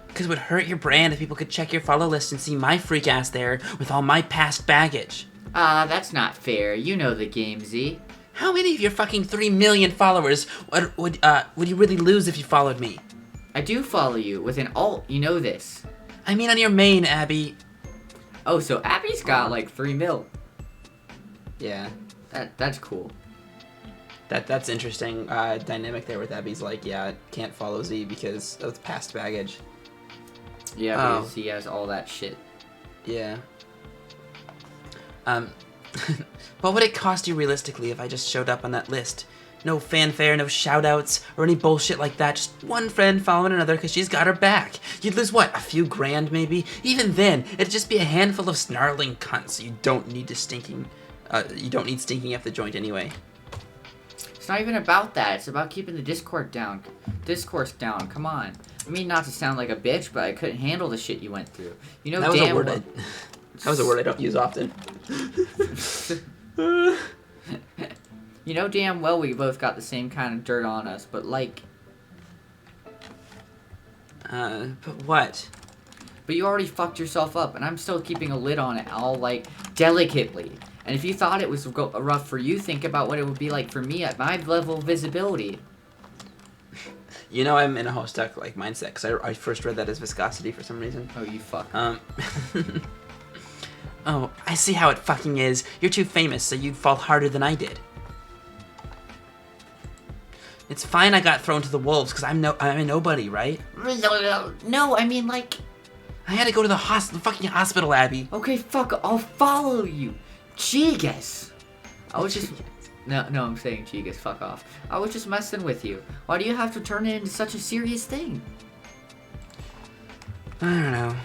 Because it would hurt your brand if people could check your follow list and see my freak ass there with all my past baggage. That's not fair. You know the game, Z. How many of your fucking 3 million followers would you really lose if you followed me? I do follow you with an alt. You know this. I mean on your main, Abby. Oh, so Abby's got like 3 mil. Yeah. That's cool. That's interesting dynamic there with Abby's like, yeah, can't follow Z because of past baggage. Yeah, because he has all that shit. Yeah. What would it cost you realistically if I just showed up on that list? No fanfare, no shoutouts, or any bullshit like that. Just one friend following another because she's got her back. You'd lose, what, a few grand maybe? Even then, it'd just be a handful of snarling cunts. You don't need stinking up the joint anyway. It's not even about that. It's about keeping the discourse down. Come on. I mean, not to sound like a bitch, but I couldn't handle the shit you went through. You know, that was damn a word. That was a word I don't use often. You know damn well we both got the same kind of dirt on us, but like... But what? But you already fucked yourself up, and I'm still keeping a lid on it, all, like, delicately. And if you thought it was rough for you, think about what it would be like for me at my level of visibility. You know I'm in a host-duck, like, mindset, because I first read that as viscosity for some reason. Oh, you fuck. Oh, I see how it fucking is. You're too famous, so you'd fall harder than I did. It's fine I got thrown to the wolves, because I'm a nobody, right? No, I mean, like... I had to go to the fucking hospital, Abby. Okay, fuck, I'll follow you. Chigas. I was just... No, I'm saying Chigas, fuck off. I was just messing with you. Why do you have to turn it into such a serious thing? I don't know.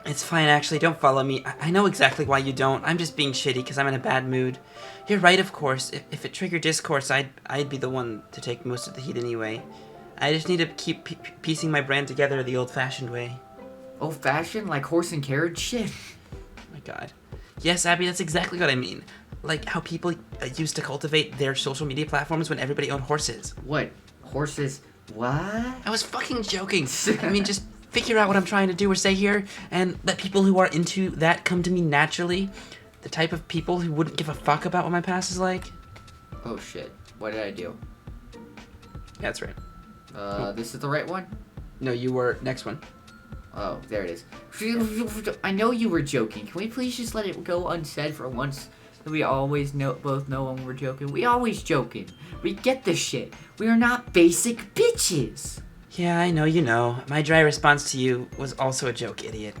It's fine, actually. Don't follow me. I know exactly why you don't. I'm just being shitty because I'm in a bad mood. You're right, of course. If it triggered discourse, I'd be the one to take most of the heat anyway. I just need to keep piecing my brand together the old-fashioned way. Old-fashioned? Like horse and carriage shit? Oh my god. Yes, Abby, that's exactly what I mean. Like how people used to cultivate their social media platforms when everybody owned horses. What? Horses? What? I was fucking joking. I mean, just figure out what I'm trying to do or say here, and let people who are into that come to me naturally. The type of people who wouldn't give a fuck about what my past is like. Oh shit. What did I do? That's right. This is the right one? No, you were next one. Oh, there it is. I know you were joking. Can we please just let it go unsaid for once? We always both know when we're joking. We always joking. We get this shit. We are not basic bitches. Yeah, I know you know. My dry response to you was also a joke, idiot.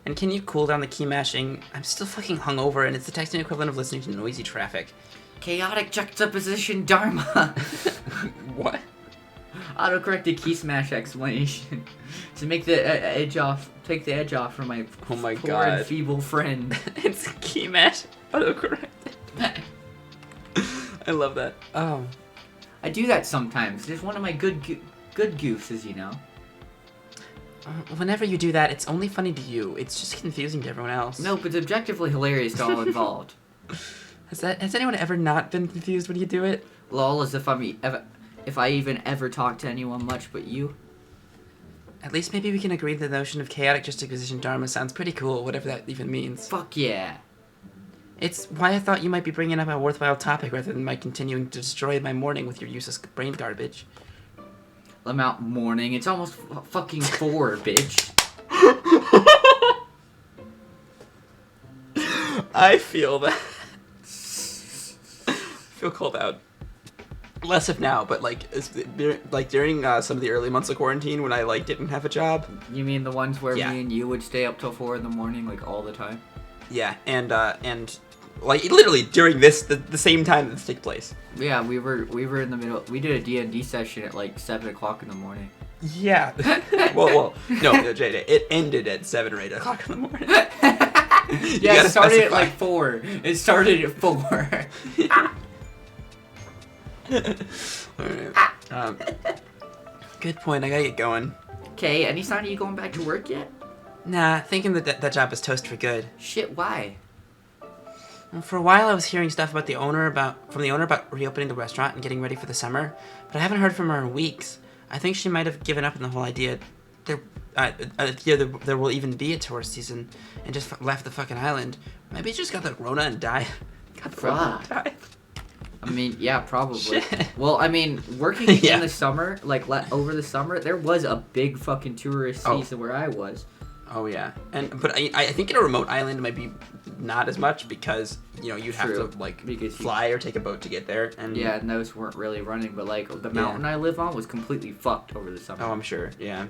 And can you cool down the key mashing? I'm still fucking hungover, and it's the texting equivalent of listening to noisy traffic. Chaotic juxtaposition dharma. What? Autocorrected key smash explanation to make the edge off, take the edge off from my poor God and feeble friend. It's key mash autocorrected. I love that. Oh, I do that sometimes. It's one of my good goofs, you know. Whenever you do that, it's only funny to you. It's just confusing to everyone else. No, but it's objectively hilarious to all involved. Has anyone ever not been confused when you do it? Lol, as if I even ever talk to anyone much but you. At least maybe we can agree that the notion of chaotic juxtaposition dharma sounds pretty cool, whatever that even means. Fuck yeah. It's why I thought you might be bringing up a worthwhile topic rather than my continuing to destroy my morning with your useless brain garbage. I'm out morning. It's almost fucking 4, bitch. I feel that. I feel called out. Less of now, but like during some of the early months of quarantine when I like didn't have a job. You mean the ones where Yeah. me and you would stay up till 4 in the morning, like all the time? Yeah, and like literally during the same time that this took place. Yeah, we were in the middle. We did a D&D session at like 7 o'clock in the morning. Yeah. well, no, JJ, it ended at 7 or 8 o'clock in the morning. Yeah, it started at like 4. It started at 4. Alright. Good point. I gotta get going. Okay, any sign of you going back to work yet? Nah, thinking that job is toast for good. Shit, why? Well, for a while, I was hearing stuff from the owner about reopening the restaurant and getting ready for the summer, but I haven't heard from her in weeks. I think she might have given up on the whole idea. There will even be a tourist season, and just left the fucking island. Maybe she just got the Rona and died. I mean, yeah, probably. Shit. Well, I mean, working in the summer, like over the summer, there was a big fucking tourist season where I was. Oh yeah, but I think in a remote island it might be not as much because you'd have to fly or take a boat to get there. And yeah, and those weren't really running, but like the mountain I live on was completely fucked over the summer. Oh, I'm sure. Yeah.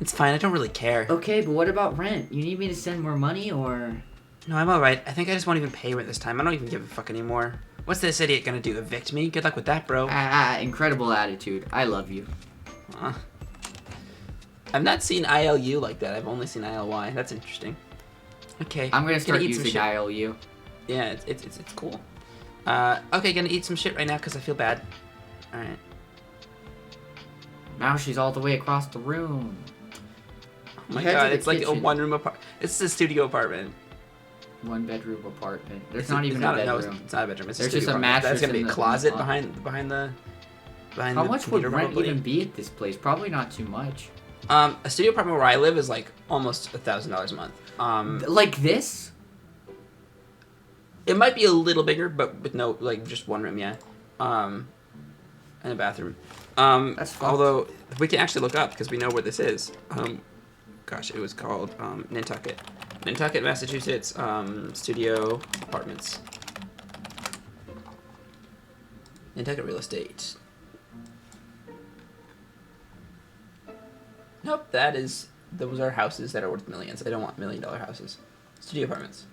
It's fine. I don't really care. Okay, but what about rent? You need me to send more money or? No, I'm alright. I think I just won't even pay rent this time. I don't even give a fuck anymore. What's this idiot gonna do? Evict me? Good luck with that, bro. Incredible attitude. I love you. I've not seen ILU like that. I've only seen ILY. That's interesting. Okay. I'm gonna start using ILU. Yeah, it's cool. Okay, gonna eat some shit right now because I feel bad. Alright. Now she's all the way across the room. Oh my god, it's like a one-room apartment. It's a studio apartment. 1-bedroom apartment. There's not even a bedroom. No, it's not a bedroom. It's There's a just a apartment. mattress. That's gonna be a closet behind the. How much would rent even be at this place? Probably not too much. A studio apartment where I live is like almost $1,000 a month. Like this? It might be a little bigger, but with no just one room, yeah. And a bathroom. That's fucked. Although we can actually look up because we know where this is. Gosh, it was called Nantucket, Massachusetts. Studio apartments. Nantucket real estate. Nope, those are houses that are worth millions. I don't want $1 million houses. Studio apartments.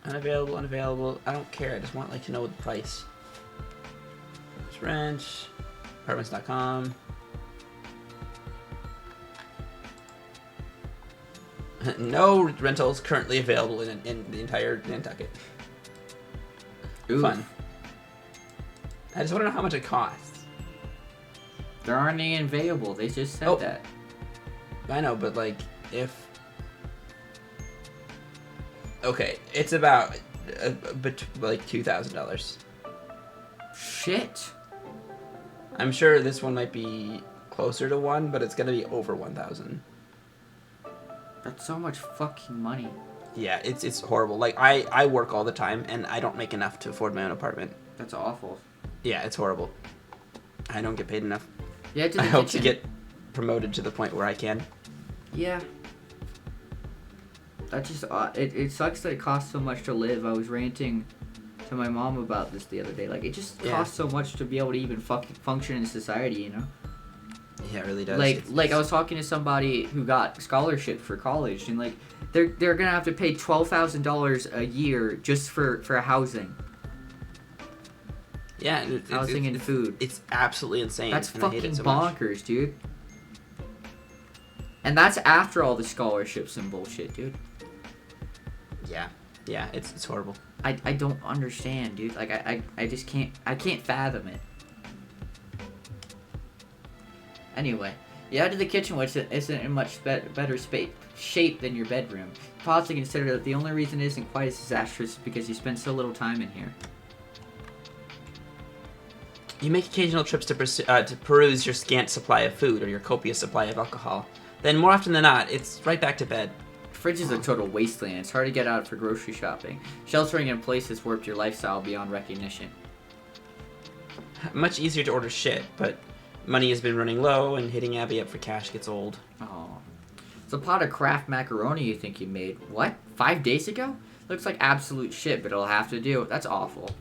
Unavailable. I don't care. I just want to know the price. There's rent. Apartments.com. No rentals currently available in the entire Nantucket. Oof. Fun. I just want to know how much it costs. There aren't any available. They just said that. I know, but if... Okay, it's about $2,000. Shit. I'm sure this one might be closer to 1, but it's gonna be over 1,000. That's so much fucking money. Yeah, it's horrible. I work all the time, and I don't make enough to afford my own apartment. That's awful. Yeah, it's horrible. I don't get paid enough. Yeah, I hope to get promoted to the point where I can. Yeah. That just it sucks that it costs so much to live. I was ranting to my mom about this the other day. It just costs so much to be able to even fucking function in society, Yeah, it really does. I was talking to somebody who got scholarship for college, and they're gonna have to pay $12,000 a year just for housing. Yeah, housing and food. It's absolutely insane. That's and fucking I hate it so bonkers, much. dude. And that's after all the scholarships and bullshit, dude. Yeah, it's horrible. I don't understand, dude. I just can't fathom it. Anyway, you added the kitchen, which isn't in much better shape than your bedroom. Pause to consider that the only reason it isn't quite as disastrous is because you spend so little time in here. You make occasional trips to peruse your scant supply of food or your copious supply of alcohol. Then, more often than not, it's right back to bed. Fridge is a total wasteland. It's hard to get out for grocery shopping. Sheltering in place has warped your lifestyle beyond recognition. Much easier to order shit, but money has been running low, and hitting Abby up for cash gets old. Oh. It's a pot of Kraft macaroni you think you made. What? 5 days ago? Looks like absolute shit, but it'll have to do. That's awful.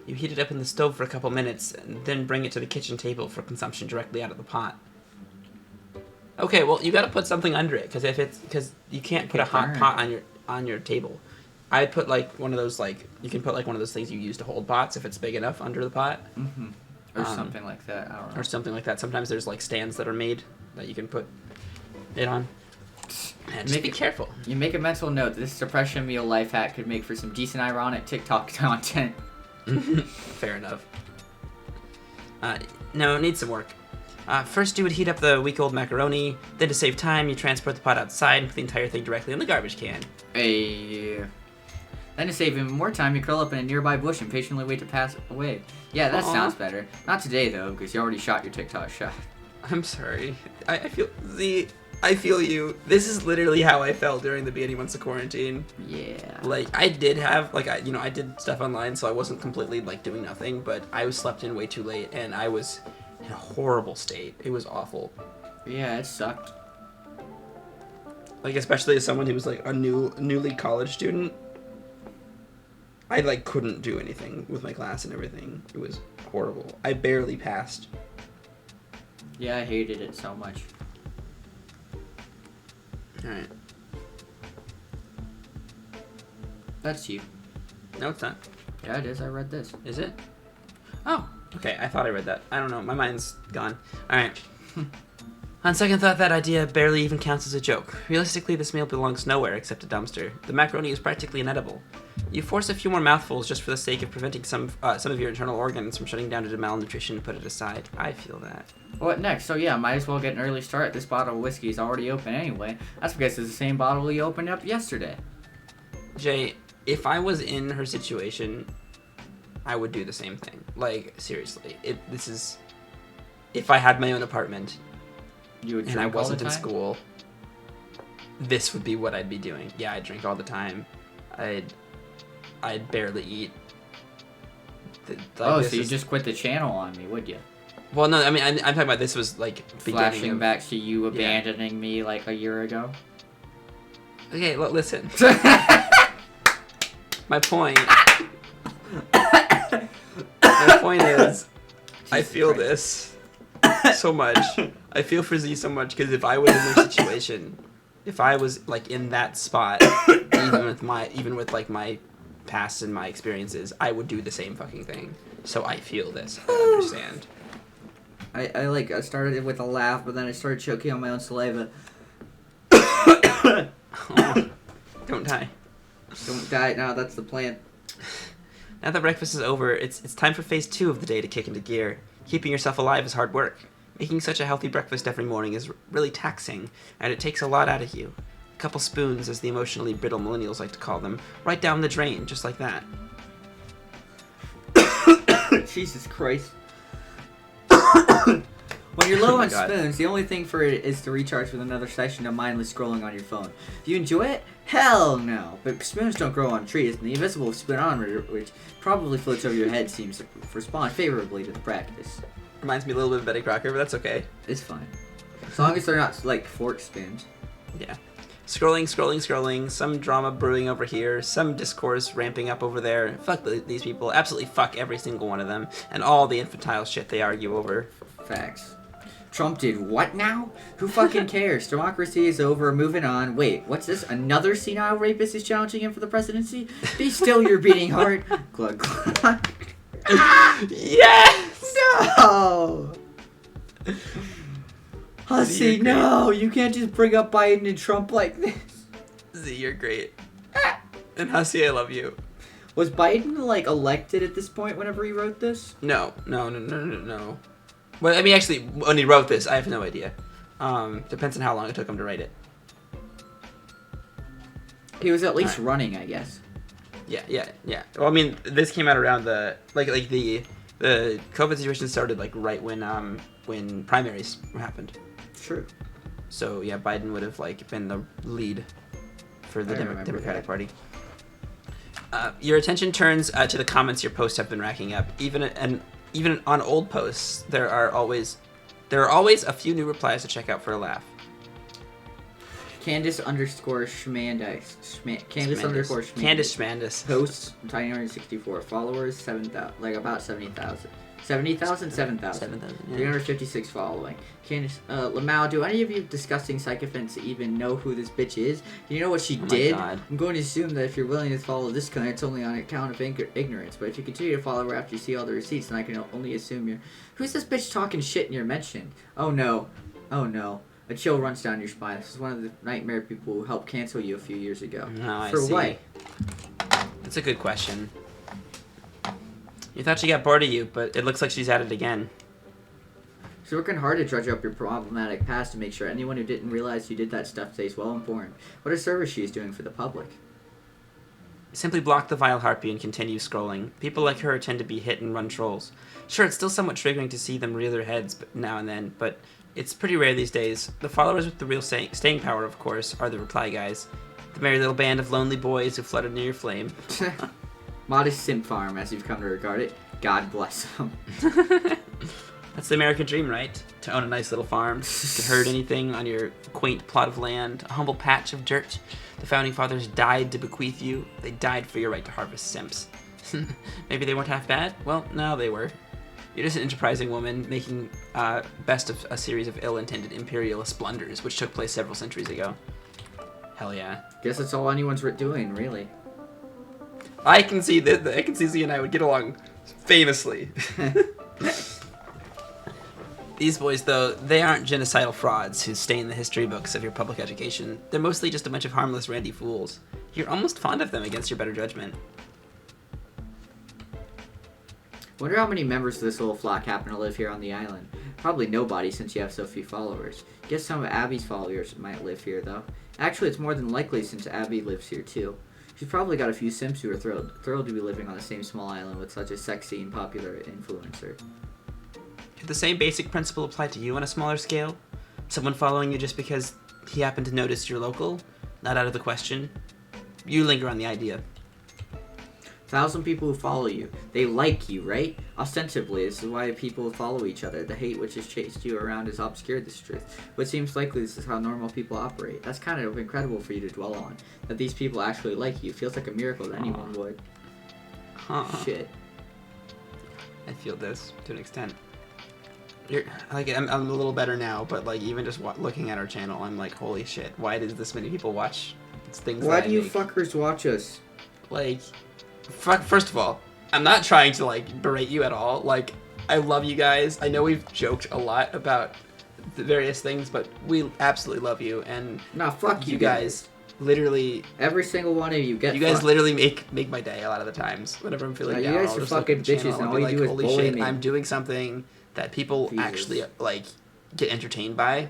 You heat it up in the stove for a couple minutes, and then bring it to the kitchen table for consumption directly out of the pot. Okay, well, you gotta put something under it, because you can't put a hot pot on your table. I'd put like one of those, like, you can put like one of those things you use to hold pots if it's big enough under the pot. Mm-hmm. Or something like that. I don't know. Or something like that. Sometimes there's like stands that are made that you can put it on. And just be careful. You make a mental note that this suppression meal life hack could make for some decent ironic TikTok content. Fair enough. No, it needs some work. First, you would heat up the week-old macaroni. Then, to save time, you transport the pot outside and put the entire thing directly in the garbage can. Then to save even more time, you curl up in a nearby bush and patiently wait to pass away. Yeah, that sounds better. Not today, though, because you already shot your TikTok shot. I'm sorry. I feel you. This is literally how I felt during the beginning months of quarantine. Yeah. Like, I did have, like, I did stuff online, so I wasn't completely, like, doing nothing, but I was slept in way too late, and I was in a horrible state. It was awful. Yeah, it sucked. Like, especially as someone who was, like, a newly college student, I, like, couldn't do anything with my class and everything. It was horrible. I barely passed. Yeah, I hated it so much. Alright. That's you. No, it's not. Yeah, it is. I read this. Is it? Oh, okay. I thought I read that. I don't know. My mind's gone. Alright. On second thought, that idea barely even counts as a joke. Realistically, this meal belongs nowhere except a dumpster. The macaroni is practically inedible. You force a few more mouthfuls just for the sake of preventing some of your internal organs from shutting down due to malnutrition and put it aside. I feel that. What next? So yeah, might as well get an early start. This bottle of whiskey is already open anyway. That's because it's the same bottle you opened up yesterday. Jay, if I was in her situation, I would do the same thing. Like, seriously. If I had my own apartment, You would drink and I all the wasn't in time? school, this would be what I'd be doing. Yeah, I'd drink all the time. I'd barely eat. So you just quit the channel on me, would you? Well, no, I mean, I'm talking about this was, like, Flashing back to you abandoning me like a year ago. Okay, listen. My point... My point is, I feel this so much. I feel for Z so much, because if I was in their situation, if I was, like, in that spot, even with like my past and my experiences, I would do the same fucking thing. So I feel this. I understand. I started it with a laugh, but then I started choking on my own saliva. Oh, don't die. Don't die now. That's the plan. Now that breakfast is over, it's time for phase 2 of the day to kick into gear. Keeping yourself alive is hard work. Making such a healthy breakfast every morning is really taxing, and it takes a lot out of you. A couple spoons, as the emotionally brittle millennials like to call them, right down the drain, just like that. Jesus Christ. When you're low on spoons, the only thing for it is to recharge with another session of mindless scrolling on your phone. Do you enjoy it? Hell no. But spoons don't grow on trees, and the invisible spoonometer, which probably floats over your head, seems to respond favorably to the practice. Reminds me a little bit of Betty Crocker, but that's okay. It's fine. As long as they're not, like, fork spoons. Yeah. Scrolling, some drama brewing over here, some discourse ramping up over there. Fuck these people. Absolutely fuck every single one of them, and all the infantile shit they argue over. Facts. Trump did what now? Who fucking cares? Democracy is over, moving on. Wait, what's this? Another senile rapist is challenging him for the presidency? Be still, your beating heart. Glug glug. Yes! No! Hussie, no! You can't just bring up Biden and Trump like this. Z, you're great. And Hussie, I love you. Was Biden, like, elected at this point whenever he wrote this? No. Well, I mean, actually, when he wrote this, I have no idea. Depends on how long it took him to write it. He was at least running, I guess. Yeah. Well, I mean, this came out around the The COVID situation started like right when primaries happened. True. So yeah, Biden would have like been the lead for the Democratic Party. Your attention turns to the comments your posts have been racking up. Even on old posts, there are always a few new replies to check out for a laugh. Candace _ Schmandis. Candace _ Schmandis. Candace Schmandis. Posts, Tiny 164. Followers, 7,000. Like about 70,000. 70,000? 7,000. 7,000, yeah. 356 following. Candace, Lamau, do any of you disgusting sycophants even know who this bitch is? Do you know what she did? God. I'm going to assume that if you're willing to follow this cunt, it's only on account of ignorance. But if you continue to follow her after you see all the receipts, then I can only assume you're... Who's this bitch talking shit in your mention? Oh no. Oh no. A chill runs down your spine. This is one of the nightmare people who helped cancel you a few years ago. No, I For see. what? That's a good question. You thought she got bored of you, but it looks like she's at it again. She's working hard to dredge up your problematic past to make sure anyone who didn't realize you did that stuff stays well informed. What a service she is doing for the public. Simply block the vile harpy and continue scrolling. People like her tend to be hit and run trolls. Sure, it's still somewhat triggering to see them rear their heads now and then, but it's pretty rare these days. The followers with the real staying power, of course, are the reply guys. The merry little band of lonely boys who fluttered near your flame. Modest simp farm, as you've come to regard it. God bless them. That's the American dream, right? To own a nice little farm, to herd anything on your quaint plot of land, a humble patch of dirt. The founding fathers died to bequeath you. They died for your right to harvest simps. Maybe they weren't half bad? Well, no, they were. You're just an enterprising woman making best of a series of ill-intended imperialist blunders, which took place several centuries ago. Hell yeah. Guess that's all anyone's doing, really. I can see that. I can see Z and I would get along famously. These boys, though, they aren't genocidal frauds who stain the history books of your public education. They're mostly just a bunch of harmless randy fools. You're almost fond of them against your better judgment. Wonder how many members of this little flock happen to live here on the island. Probably nobody, since you have so few followers. Guess some of Abby's followers might live here, though. Actually, it's more than likely since Abby lives here, too. She's probably got a few simps who are thrilled to be living on the same small island with such a sexy and popular influencer. Could the same basic principle apply to you on a smaller scale? Someone following you just because he happened to notice you're local? Not out of the question. You linger on the idea. 1,000 people who follow you. They like you, right? Ostensibly, this is why people follow each other. The hate which has chased you around has obscured this truth. What seems likely this is how normal people operate. That's kind of incredible for you to dwell on. That these people actually like you. Feels like a miracle that anyone would. Shit. I feel this to an extent. I'm a little better now, but like even just looking at our channel, I'm like, holy shit! Why does this many people watch things? Why do you fuckers watch us? Like, first of all, I'm not trying to like berate you at all. Like, I love you guys. I know we've joked a lot about the various things, but we absolutely love you. And nah, fuck you guys. Literally, every single one of you get. You guys fucked. Literally make my day a lot of the times. Whenever I'm feeling down, you guys are fucking bitches, and all you do is bully me. I'm doing something that people actually like get entertained by,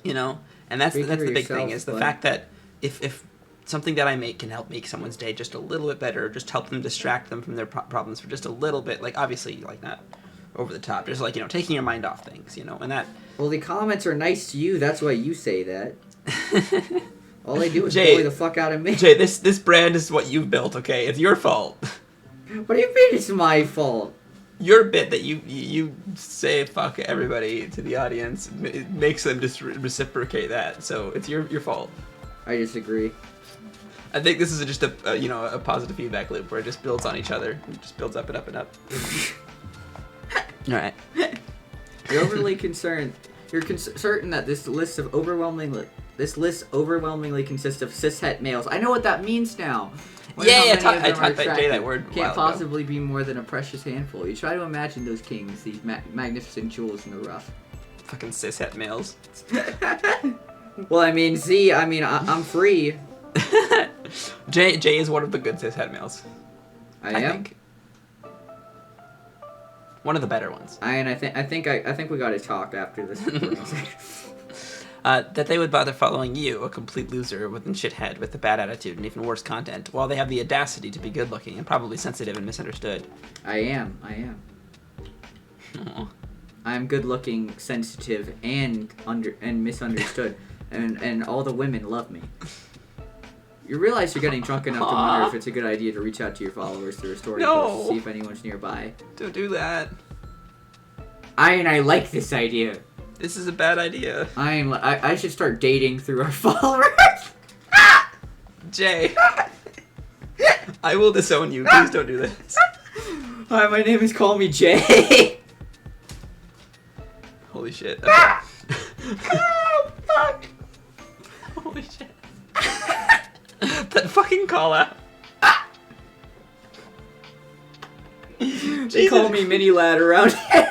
you know. And that's the big thing is the fact that if something that I make can help make someone's day just a little bit better, just help them distract them from their problems for just a little bit, like obviously like not over the top, just like, you know, taking your mind off things, you know, and that. Well, the comments are nice to you. That's why you say that. All they do is bully the fuck out of me. Jay, this brand is what you've built, okay? It's your fault. What do you mean it's my fault? Your bit that you say fuck everybody to the audience, it makes them just reciprocate that. So it's your fault. I disagree. I think this is just a positive feedback loop where it just builds on each other. It just builds up and up and up. All right. You're overly concerned. You're certain that this list overwhelmingly consists of cishet males. I know what that means now. I taught Jay that word. Can't possibly be more than a precious handful. You try to imagine those kings, these magnificent jewels in the rough. Fucking cishet males. Well, I mean, I'm free. Jay is one of the good cishet males. I am. Think. One of the better ones. I think we got to talk after this. That they would bother following you, a complete loser with a shithead with a bad attitude and even worse content, while they have the audacity to be good-looking and probably sensitive and misunderstood. I am. Aw. I'm good-looking, sensitive, and misunderstood, and all the women love me. You realize you're getting drunk enough to wonder if it's a good idea to reach out to your followers through a story post to see if anyone's nearby. Don't do that. I like this idea. This is a bad idea. I should start dating through our followers. Jay. I will disown you. Please don't do this. Hi, my name is Call Me Jay. Holy shit. Oh, fuck. Holy shit. That fucking call out. They call me Mini Lad around here.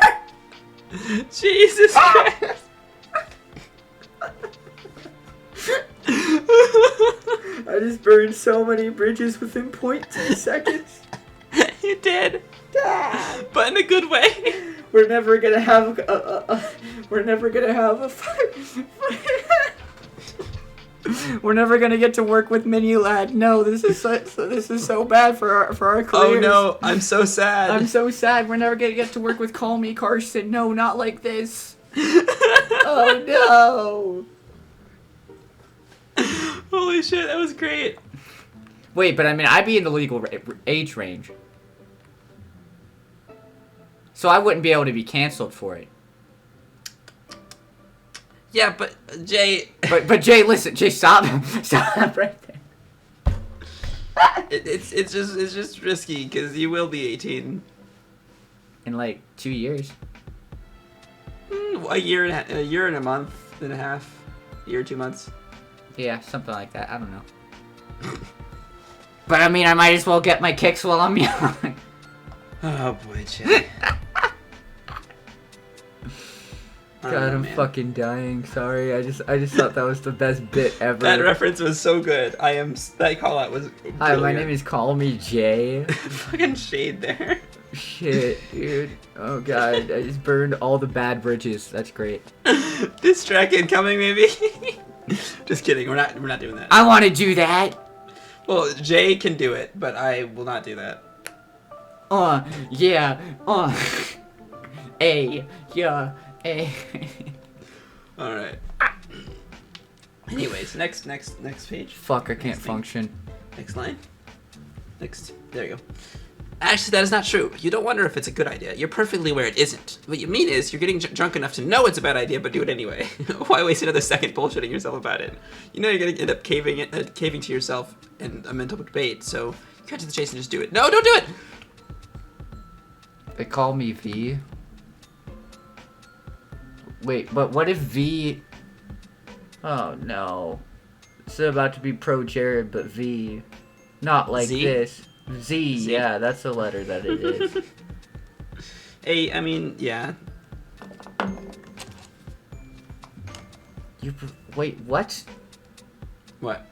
Jesus Christ. I just burned so many bridges within 0.2 seconds. You did. But in a good way. We're never gonna have we're never gonna get to work with Mini Lad. No, this is so bad for our careers. Oh no, I'm so sad. I'm so sad. We're never gonna get to work with Call Me Carson. No, not like this. Oh no. Holy shit, that was great. Wait, but I mean, I'd be in the legal age range. So I wouldn't be able to be canceled for it. Yeah, but Jay. But Jay, listen, Jay, stop right there. It's just risky because you will be 18 In like 2 years. A year and a month and a half, a year 2 months. Yeah, something like that. I don't know. But I mean, I might as well get my kicks while I'm young. Oh boy, Jay. God, I'm fucking dying. Sorry, I just thought that was the best bit ever. That reference was so good. That call out was brilliant. Hi, my name is Call Me Jay. Fucking shade there. Shit, dude. Oh god, I just burned all the bad bridges. That's great. Diss track incoming, maybe. Just kidding. We're not doing that. I want to do that. Well, Jay can do it, but I will not do that. Yeah. Yeah. All right. Anyways, next page. Fuck, I can't function. Next line. Next. There you go. Actually, that is not true. You don't wonder if it's a good idea. You're perfectly aware it isn't. What you mean is, you're getting drunk enough to know it's a bad idea, but do it anyway. Why waste another second bullshitting yourself about it? You know you're gonna end up caving to yourself in a mental debate. So cut to the chase and just do it. No, don't do it. They call me V. Wait, but what if V... Oh, no. It's about to be pro-Jared, but V. Not like Z? this. Z, yeah, that's the letter that it is. Hey, I mean, yeah. Wait, what? What?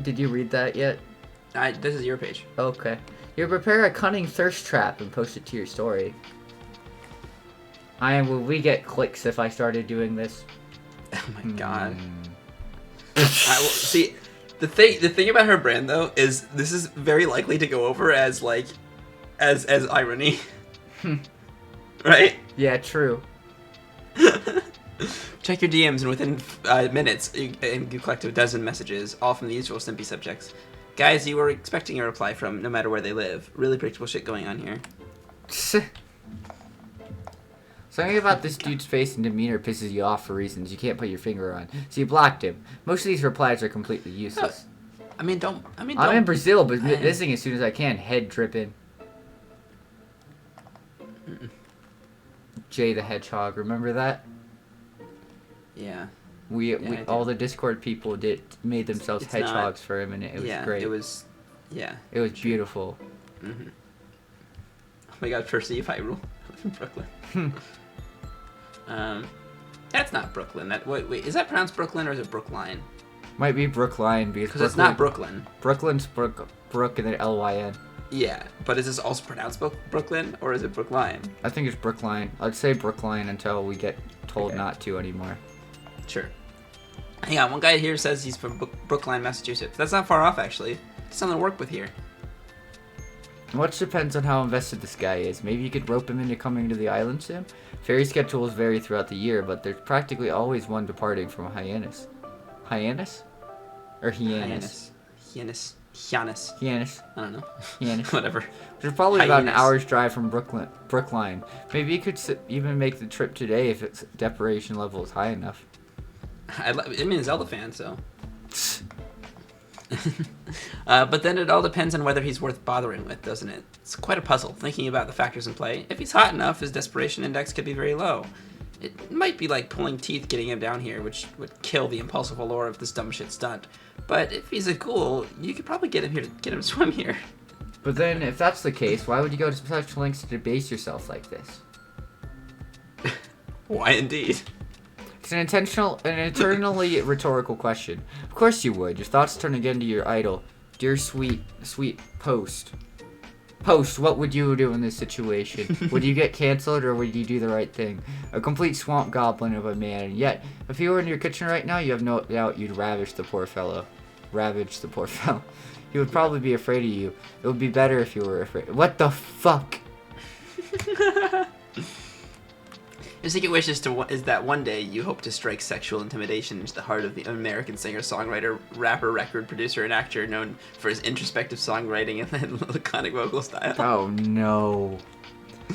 Did you read that yet? This is your page. Okay. You prepare a cunning thirst trap and post it to your story. Will we get clicks if I started doing this? Oh my god. See, the thing about her brand though is this is very likely to go over as like, as irony. Right? Yeah, true. Check your DMs and within minutes you collect a dozen messages, all from the usual simpy subjects. Guys you were expecting a reply from no matter where they live. Really predictable shit going on here. Something about this dude's face and demeanor pisses you off for reasons you can't put your finger on, so you blocked him. Most of these replies are completely useless. I'm in Brazil, but visiting as soon as I can. Head dripping. Jay the Hedgehog, remember that? Yeah. We all the Discord people made themselves hedgehogs for him, and it was great. It was beautiful. Mm-hmm. Oh my god, perceive Hyrule. I live in Brooklyn. That's not Brooklyn. Wait, is that pronounced Brooklyn or is it Brookline? Might be Brookline because it's not Brooklyn. Brooklyn's Brook and then Lyn. Yeah, but is this also pronounced Brooklyn or is it Brookline? I think it's Brookline. I'd say Brookline until we get told not to anymore. Sure. Hang on, one guy here says he's from Brookline, Massachusetts. That's not far off, actually. It's something to work with here. Much depends on how invested this guy is. Maybe you could rope him into coming to the island soon. Ferry schedules vary throughout the year, but there's practically always one departing from Hyannis. Hyannis? Or Hyannis? Hyannis. Hyannis. I don't know. Hyannis. Whatever. Which is probably about an Hyannis. hour's drive from Brookline. Maybe you could even make the trip today if its deprivation level is high enough. I'm a Zelda fan, so. But then it all depends on whether he's worth bothering with, doesn't it? It's quite a puzzle, thinking about the factors in play. If he's hot enough, his desperation index could be very low. It might be like pulling teeth getting him down here, which would kill the impulsive allure of this dumb shit stunt. But if he's a ghoul, you could probably get him to swim here. But then, if that's the case, why would you go to such lengths to debase yourself like this? Why indeed? It's an eternally rhetorical question. Of course you would. Your thoughts turn again to your idol. Dear sweet Post. Post, what would you do in this situation? Would you get canceled or would you do the right thing? A complete swamp goblin of a man. And yet, if he were in your kitchen right now, you have no doubt you'd ravage the poor fellow. He would probably be afraid of you. It would be better if you were afraid. What the fuck? Your secret wish is that one day you hope to strike sexual intimidation into the heart of the American singer-songwriter, rapper, record producer, and actor known for his introspective songwriting and laconic vocal style. Oh no.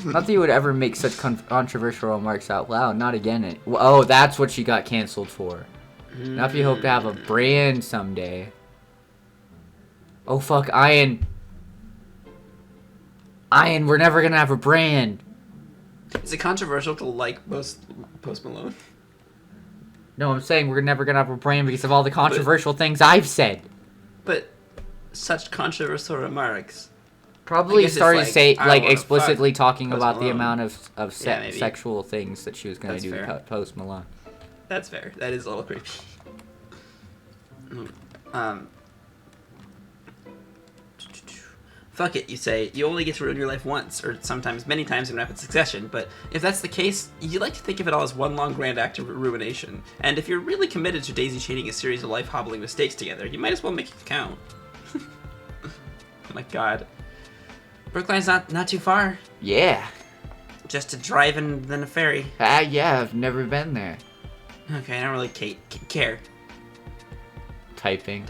Not that you would ever make such controversial remarks out loud. Not again. Oh, that's what she got canceled for. Not if you hope to have a brand someday. Oh fuck, Ian, we're never gonna have a brand. Is it controversial to like Post Malone? No, I'm saying we're never gonna have a brand because of all the controversial things I've said. But such controversial remarks. Probably started to say explicitly talking Post about the Malone. amount of sexual things that she was gonna do to Post Malone. That's fair. That is a little creepy. Fuck it, you say. You only get to ruin your life once, or sometimes many times in rapid succession, but if that's the case, you like to think of it all as one long grand act of ruination. And if you're really committed to daisy chaining a series of life-hobbling mistakes together, you might as well make it count. Oh my god. Brookline's not too far. Yeah. Just a drive and then a ferry. Yeah, I've never been there. Okay, I don't really care. Typing.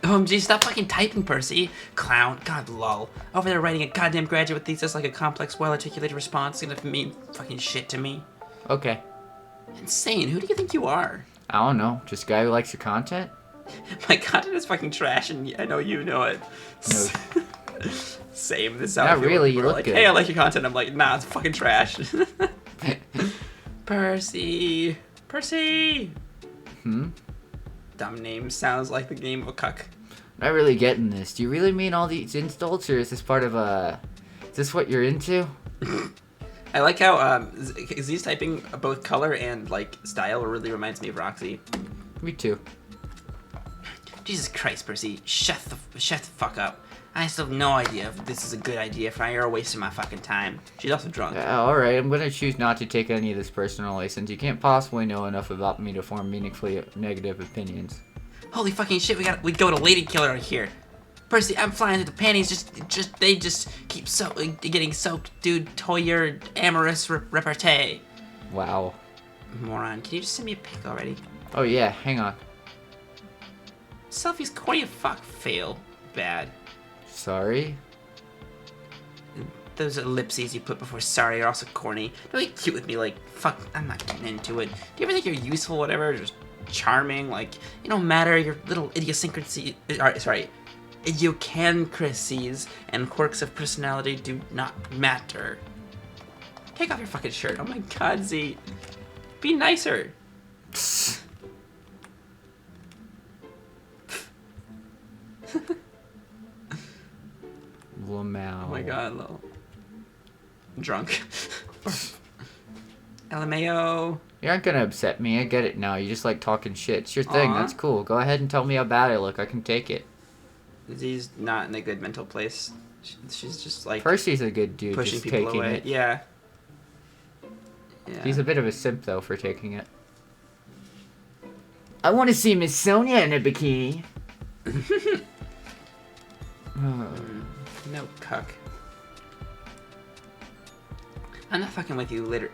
OMG, stop fucking typing, Percy. Clown. God, lol. Over there writing a goddamn graduate thesis like a complex, well-articulated response gonna mean fucking shit to me. Okay. Insane. Who do you think you are? I don't know. Just a guy who likes your content? My content is fucking trash, and I know you know it. No. Same. This is Not really. You look like, good. hey, I like your content. I'm like, nah, it's fucking trash. Percy. Dumb name sounds like the game of a cuck. I'm not really getting this. Do you really mean all these insults, or is this part of a... Is this what you're into? I like how Z's typing both color and like style really reminds me of Roxy. Me too. Jesus Christ, Percy, shut the fuck up. I still have no idea if this is a good idea. If you're wasting my fucking time. She's also drunk. Alright, I'm gonna choose not to take any of this personally, since you can't possibly know enough about me to form meaningfully negative opinions. Holy fucking shit, we go to Lady Killer here. Percy, I'm flying through the panties, they just keep getting soaked, dude. Toyer amorous repartee. Wow. Moron, can you just send me a pic already? Oh yeah, hang on. Selfie's corny as fuck. Fail. Bad. Sorry? Those ellipses you put before sorry are also corny. Don't be cute with me, like, fuck, I'm not getting into it. Do you ever think you're useful, whatever, just charming, like, you don't matter, your little idiosyncrasies and quirks of personality do not matter. Take off your fucking shirt. Oh my god, Z. Be nicer. Lamau. Oh my god, lol. Drunk. LMAO. You aren't gonna upset me, I get it now. You just like talking shit. It's your thing, that's cool. Go ahead and tell me how bad I look, I can take it. Z's not in a good mental place. She's just like... Percy's a good dude, pushing just people taking away. it. Yeah. He's a bit of a simp, though, for taking it. I want to see Miss Sonia in a bikini. No, cuck. I'm not fucking with you,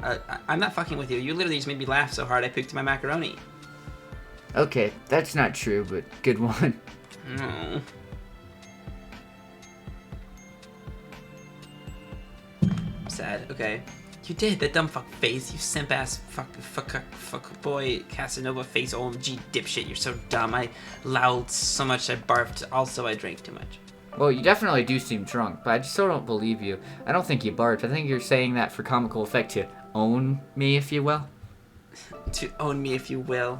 I'm not fucking with you. You literally just made me laugh so hard I puked my macaroni. Okay, that's not true, but good one. No. Sad. Okay. You did, that dumb fuck face, you simp ass fuck boy, Casanova face, OMG dipshit, you're so dumb. I loud so much I barfed, also I drank too much. Well, you definitely do seem drunk, but I just still don't believe you. I don't think you barfed. I think you're saying that for comical effect to own me, if you will. To own me, if you will.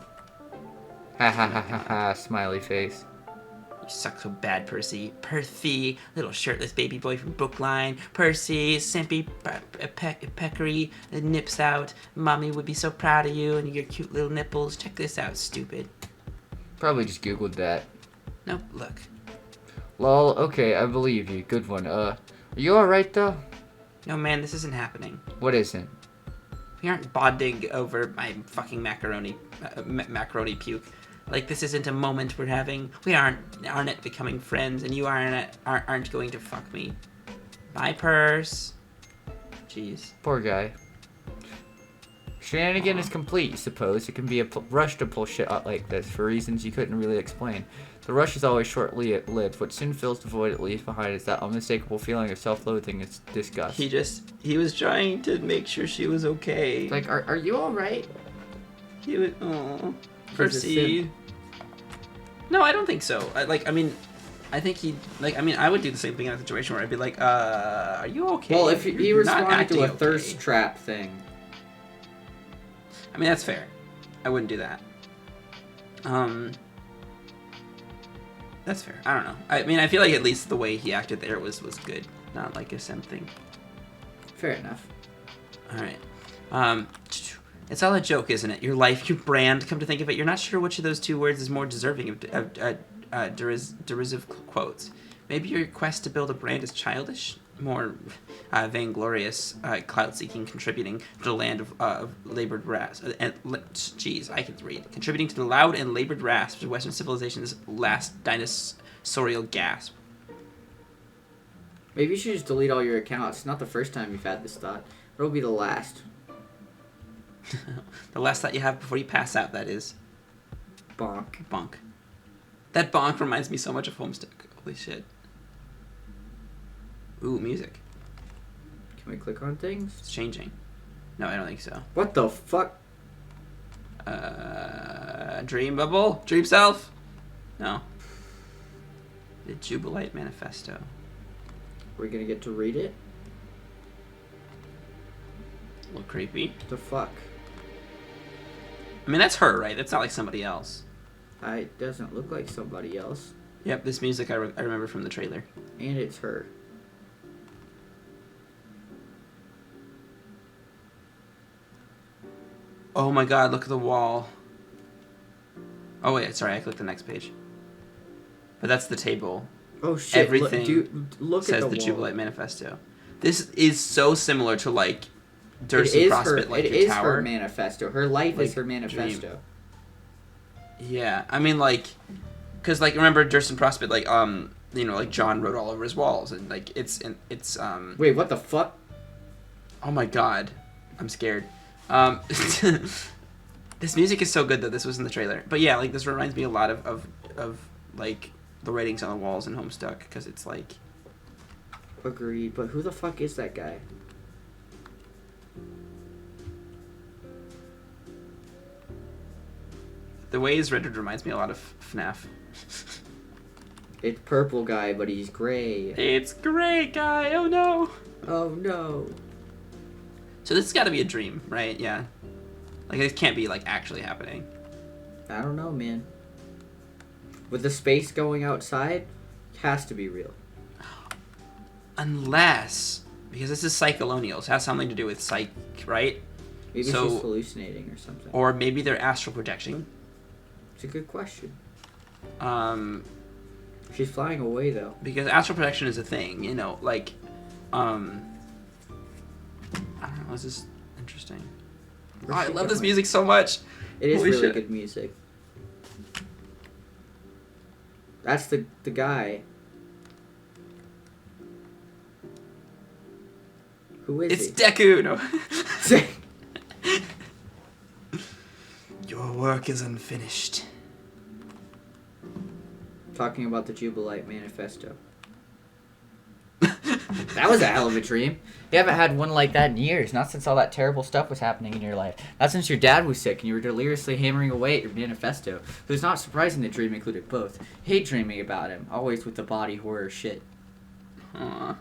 Ha ha ha ha ha, smiley face. You suck so bad, Percy. Percy, little shirtless baby boy from Brookline. Percy, simpy, peckery, nips out. Mommy would be so proud of you and your cute little nipples. Check this out, stupid. Probably just googled that. Nope, look. Lol, okay, I believe you. Good one. Are you alright, though? No, man, this isn't happening. What isn't? We aren't bonding over my fucking macaroni puke. Like, this isn't a moment we're having. We aren't becoming friends, and you aren't going to fuck me. Bye, Purse. Jeez. Poor guy. Shenanigan is complete, you suppose. It can be a rush to pull shit out like this for reasons you couldn't really explain. The rush is always short-lived. What soon fills the void it leaves behind is that unmistakable feeling of self-loathing and disgust. He was trying to make sure she was okay. Like, are you alright? He was, oh, Percy. No, I don't think so. I think I would do the same thing in a situation where I'd be like, are you okay? Well, if he responded to a okay. thirst trap thing. I mean, that's fair. I wouldn't do that. That's fair. I don't know. I mean, I feel like at least the way he acted there was good. Not like a simp thing. Fair enough. Alright. It's all a joke, isn't it? Your life, your brand, come to think of it, you're not sure which of those two words is more deserving of derisive quotes. Maybe your quest to build a brand is childish? More vainglorious, clout-seeking, contributing to the land of labored rasp. Jeez, I can read. Contributing to the loud and labored rasp of Western civilization's last dinosaurial gasp. Maybe you should just delete all your accounts. Not the first time you've had this thought. It'll be the last. The last thought you have before you pass out, that is. Bonk. Bonk. That bonk reminds me so much of Homestuck. Holy shit. Ooh, music. Can we click on things? It's changing. No, I don't think so. What the fuck? Dream Bubble? Dream Self? No. The JUBILITE Manifesto. We're gonna get to read it? A little creepy. The fuck? I mean, that's her, right? That's not like somebody else. It doesn't look like somebody else. Yep, this music I remember from the trailer. And it's her. Oh my god, look at the wall. Oh wait, sorry, I clicked the next page. But that's the table. Oh shit, Everything look says at the wall. JUBILITE Manifesto. This is so similar to like Durst and Prospect, like it your is tower. her manifesto. Her life Like, is her manifesto. Yeah, I mean like, cause like remember Durst and Prospect, like you know, like John wrote all over his walls, and like it's. Wait, what the fuck? Oh my god, I'm scared. This music is so good that this was in the trailer. But yeah, like this reminds me a lot of like the writings on the walls in Homestuck, because it's like. Agreed, but who the fuck is that guy? The way he's rendered reminds me a lot of FNAF. It's purple guy, but he's gray. It's gray guy. Oh no. Oh no. So this has got to be a dream, right? Yeah. Like it can't be like actually happening. I don't know, man. With the space going outside, it has to be real. Unless, because this is Psycholonials, it has something to do with psych, right? Maybe she's hallucinating or something. Or maybe they're astral projecting. It's a good question. She's flying away though. Because astral projection is a thing, you know, like, I don't know, this is interesting. Oh, I love this music so much. It is Holy really shit. good music. That's the guy. Who is It's he? Deku! No. Your work is unfinished. Talking about the Jubilite Manifesto. That was a hell of a dream. You haven't had one like that in years. Not since all that terrible stuff was happening in your life. Not since your dad was sick and you were deliriously hammering away at your manifesto. It was not surprising the dream included both. Hate dreaming about him, always with the body horror shit. Aww.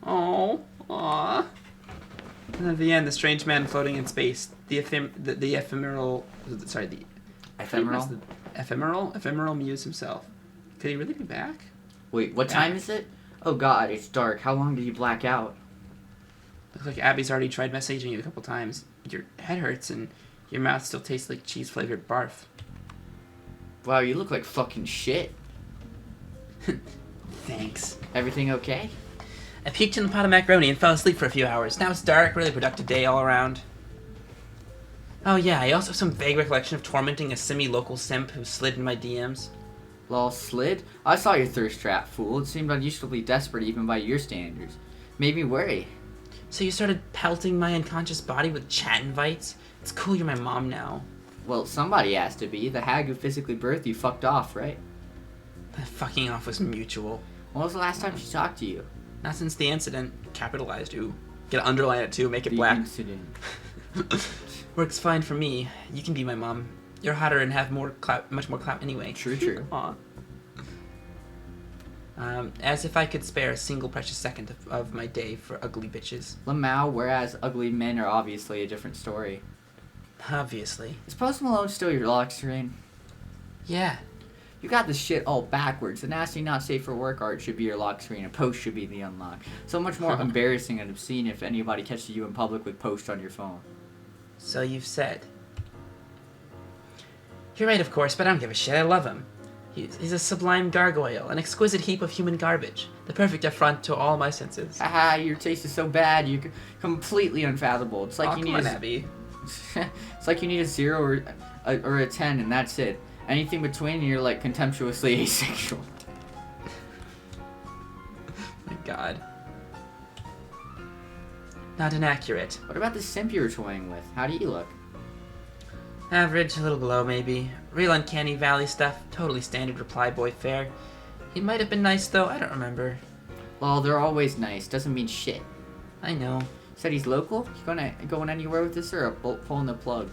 Aww. And at the end, the strange man floating in space. The ephemeral... Sorry, the... Ephemeral? Ephemeral muse himself. Could he really be back? Wait, what time is it? Oh god, it's dark. How long did you black out? Looks like Abby's already tried messaging you a couple times. Your head hurts and your mouth still tastes like cheese-flavored barf. Wow, you look like fucking shit. Thanks. Everything okay? I peeked in the pot of macaroni and fell asleep for a few hours. Now it's dark, really productive day all around. Oh yeah, I also have some vague recollection of tormenting a semi-local simp who slid in my DMs. Lol, slid? I saw your thirst trap, fool. It seemed unusually desperate even by your standards. Made me worry. So you started pelting my unconscious body with chat invites? It's cool you're my mom now. Well, somebody has to be. The hag who physically birthed you fucked off, right? The fucking off was mutual. When was the last time she talked to you? Not since the incident. Capitalized, ooh. Gotta underline it too, make it The black. incident. Works fine for me. You can be my mom. You're hotter and have more clout, much more clout anyway. True. Aw. As if I could spare a single precious second of my day for ugly bitches. Lamau, whereas ugly men are obviously a different story. Obviously. Is Post Malone still your lock screen? Yeah. You got this shit all backwards. The nasty, not safe for work art should be your lock screen, and Post should be the unlock. So much more embarrassing and obscene if anybody catches you in public with Post on your phone. So you've said. You're right, of course, but I don't give a shit. I love him. He's a sublime gargoyle, an exquisite heap of human garbage, the perfect affront to all my senses. Haha, your taste is so bad, you're completely unfathomable. It's like you come need on, Abby. It's like you need a 0 or a 10, and that's it. Anything between, you're like contemptuously asexual. My God. Not inaccurate. What about the simp you were toying with? How do you look? Average, a little below maybe. Real uncanny valley stuff. Totally standard reply boy fare. He might have been nice though, I don't remember. Lol, they're always nice. Doesn't mean shit. I know. Said he's local? You going anywhere with this, or pulling the plug?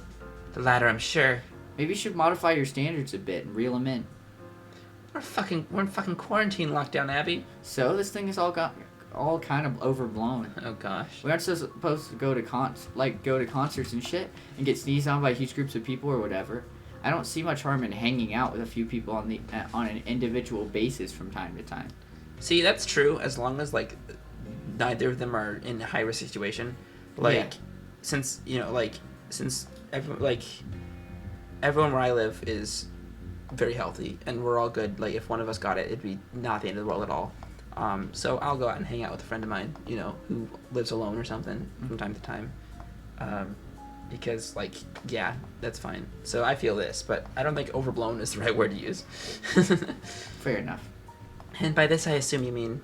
The latter, I'm sure. Maybe you should modify your standards a bit and reel him in. We're in fucking quarantine lockdown, Abby. So this thing is all kind of overblown. Oh gosh. We aren't supposed to go to concerts and shit and get sneezed on by huge groups of people or whatever. I don't see much harm in hanging out with a few people on an individual basis from time to time. See, that's true as long as like neither of them are in a high risk situation. Like, Yeah. since everyone where I live is very healthy and we're all good. Like, if one of us got it, it'd be not the end of the world at all. So I'll go out and hang out with a friend of mine, who lives alone or something from time to time. Because, like, yeah, that's fine. So I feel this, but I don't think overblown is the right word to use. Fair enough. And by this I assume you mean...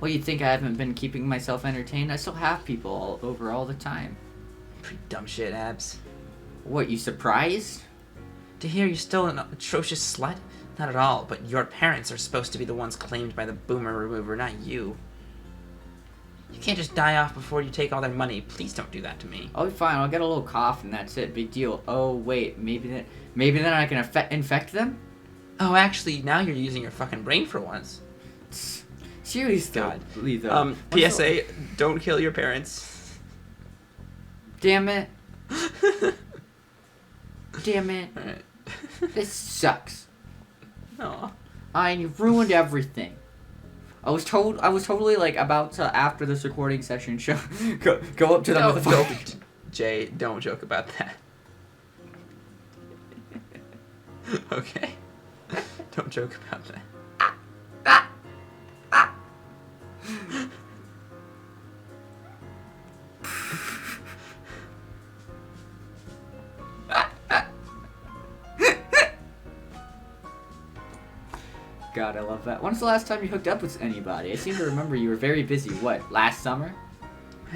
Well, you'd think I haven't been keeping myself entertained. I still have people all over all the time. Pretty dumb shit, Abs. What, you surprised? To hear you're still an atrocious slut? Not at all, but your parents are supposed to be the ones claimed by the boomer remover, not you. You can't just die off before you take all their money. Please don't do that to me. I'll be fine. I'll get a little cough and that's it. Big deal. Oh, wait. Maybe then I can infect them? Oh, actually, now you're using your fucking brain for once. Seriously, God. though. PSA, don't kill your parents. Damn it. Damn it. Alright. This sucks. Aw. I ruined everything. I was totally like about to, after this recording session, go up to them with a phone. Jay, don't joke about that. Okay? Don't joke about that. God, I love that. When's the last time you hooked up with anybody? I seem to remember you were very busy. What, last summer?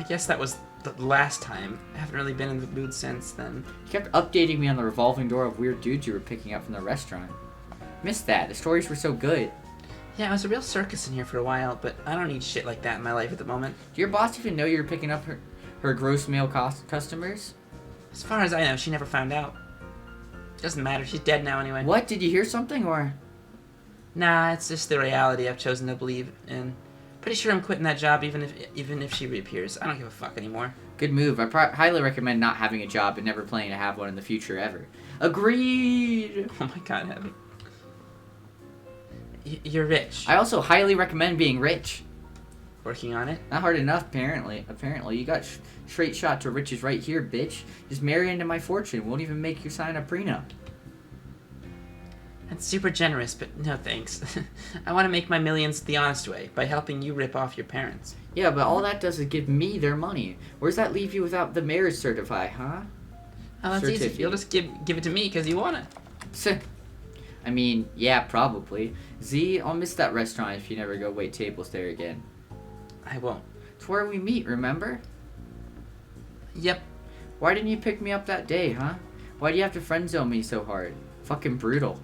I guess that was the last time. I haven't really been in the mood since then. You kept updating me on the revolving door of weird dudes you were picking up from the restaurant. Missed that. The stories were so good. Yeah, it was a real circus in here for a while, but I don't need shit like that in my life at the moment. Do your boss even know you were picking up her gross male customers? As far as I know, she never found out. Doesn't matter. She's dead now anyway. What? Did you hear something, or...? Nah, it's just the reality I've chosen to believe in. Pretty sure I'm quitting that job even if she reappears. I don't give a fuck anymore. Good move. I highly recommend not having a job and never planning to have one in the future ever. Agreed! Oh my god, Abby. You're rich. I also highly recommend being rich. Working on it? Not hard enough, apparently. You got straight shot to riches right here, bitch. Just marry into my fortune. Won't even make you sign a prenup. That's super generous, but no thanks. I want to make my millions the honest way, by helping you rip off your parents. Yeah, but all that does is give me their money. Where does that leave you without the marriage certify, huh? Oh, that's easy. You'll just give it to me because you want it. I mean, yeah, probably. Z, I'll miss that restaurant if you never go wait tables there again. I won't. It's where we meet, remember? Yep. Why didn't you pick me up that day, huh? Why do you have to friend zone me so hard? Fucking brutal.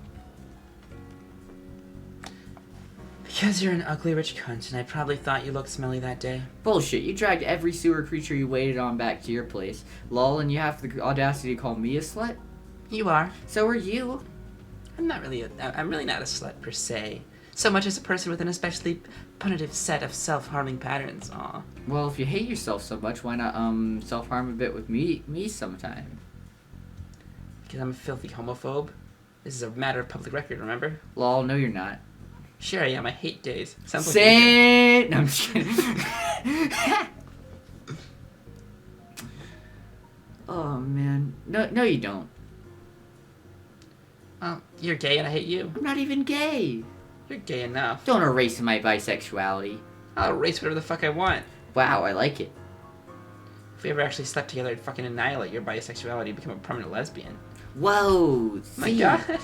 Because you're an ugly rich cunt, and I probably thought you looked smelly that day. Bullshit, you dragged every sewer creature you waited on back to your place. Lol, and you have the audacity to call me a slut? You are. So are you. I'm really not a slut per se. So much as a person with an especially punitive set of self-harming patterns. Aw. Well, if you hate yourself so much, why not self-harm a bit with me sometime? Because I'm a filthy homophobe. This is a matter of public record, remember? Lol, no you're not. Sure I am. I hate gays. Sounds like Say it! No, I'm just kidding. Oh, man. No, you don't. Well, you're gay and I hate you. I'm not even gay. You're gay enough. Don't erase my bisexuality. I'll erase whatever the fuck I want. Wow, I like it. If we ever actually slept together, I'd fucking annihilate your bisexuality and become a permanent lesbian. Whoa, My god.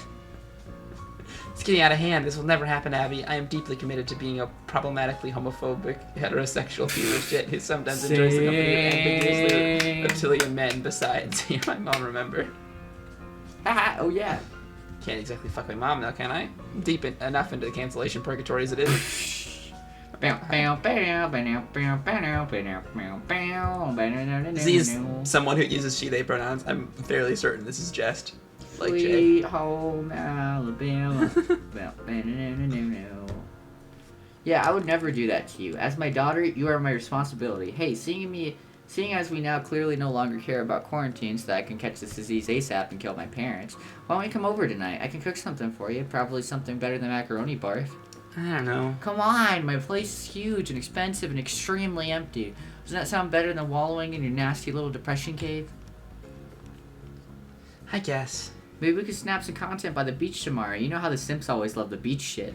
It's getting out of hand. This will never happen, Abby. I am deeply committed to being a problematically homophobic, heterosexual piece of shit who sometimes enjoys the company of ambiguously reptilian men besides. You're my mom, remember? Haha, oh yeah. Can't exactly fuck my mom now, can I? I'm deep enough into the cancellation purgatory as it is. Z is someone who uses she, they pronouns. I'm fairly certain this is jest. Like Jay. Sweet home Alabama. Yeah, I would never do that to you. As my daughter, you are my responsibility. Hey, seeing as we now clearly no longer care about quarantine so that I can catch this disease ASAP and kill my parents, why don't we come over tonight? I can cook something for you. Probably something better than macaroni barf. I don't know. Come on, my place is huge and expensive and extremely empty. Doesn't that sound better than wallowing in your nasty little depression cave? I guess. Maybe we could snap some content by the beach tomorrow. You know how the Simps always love the beach shit.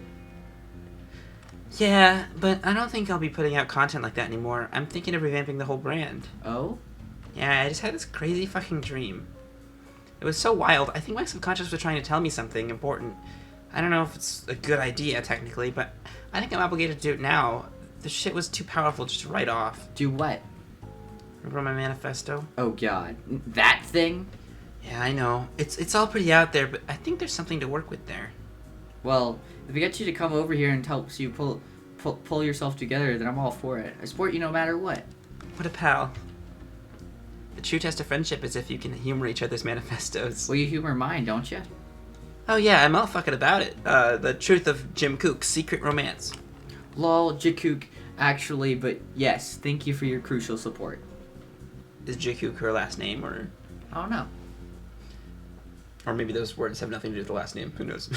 Yeah, but I don't think I'll be putting out content like that anymore. I'm thinking of revamping the whole brand. Oh? Yeah, I just had this crazy fucking dream. It was so wild. I think my subconscious was trying to tell me something important. I don't know if it's a good idea, technically, but I think I'm obligated to do it now. The shit was too powerful just to write off. Do what? Remember my manifesto? Oh god. That thing? Yeah, I know. It's all pretty out there, but I think there's something to work with there. Well, if we get you to come over here and helps you pull yourself together, then I'm all for it. I support you no matter what. What a pal. The true test of friendship is if you can humor each other's manifestos. Well, you humor mine, don't you? Oh yeah, I'm all fucking about it. The truth of Jim Kook's secret romance. Lol, Jakook, actually, but yes, thank you for your crucial support. Is Jakook her last name, or... I don't know. Or maybe those words have nothing to do with the last name. Who knows?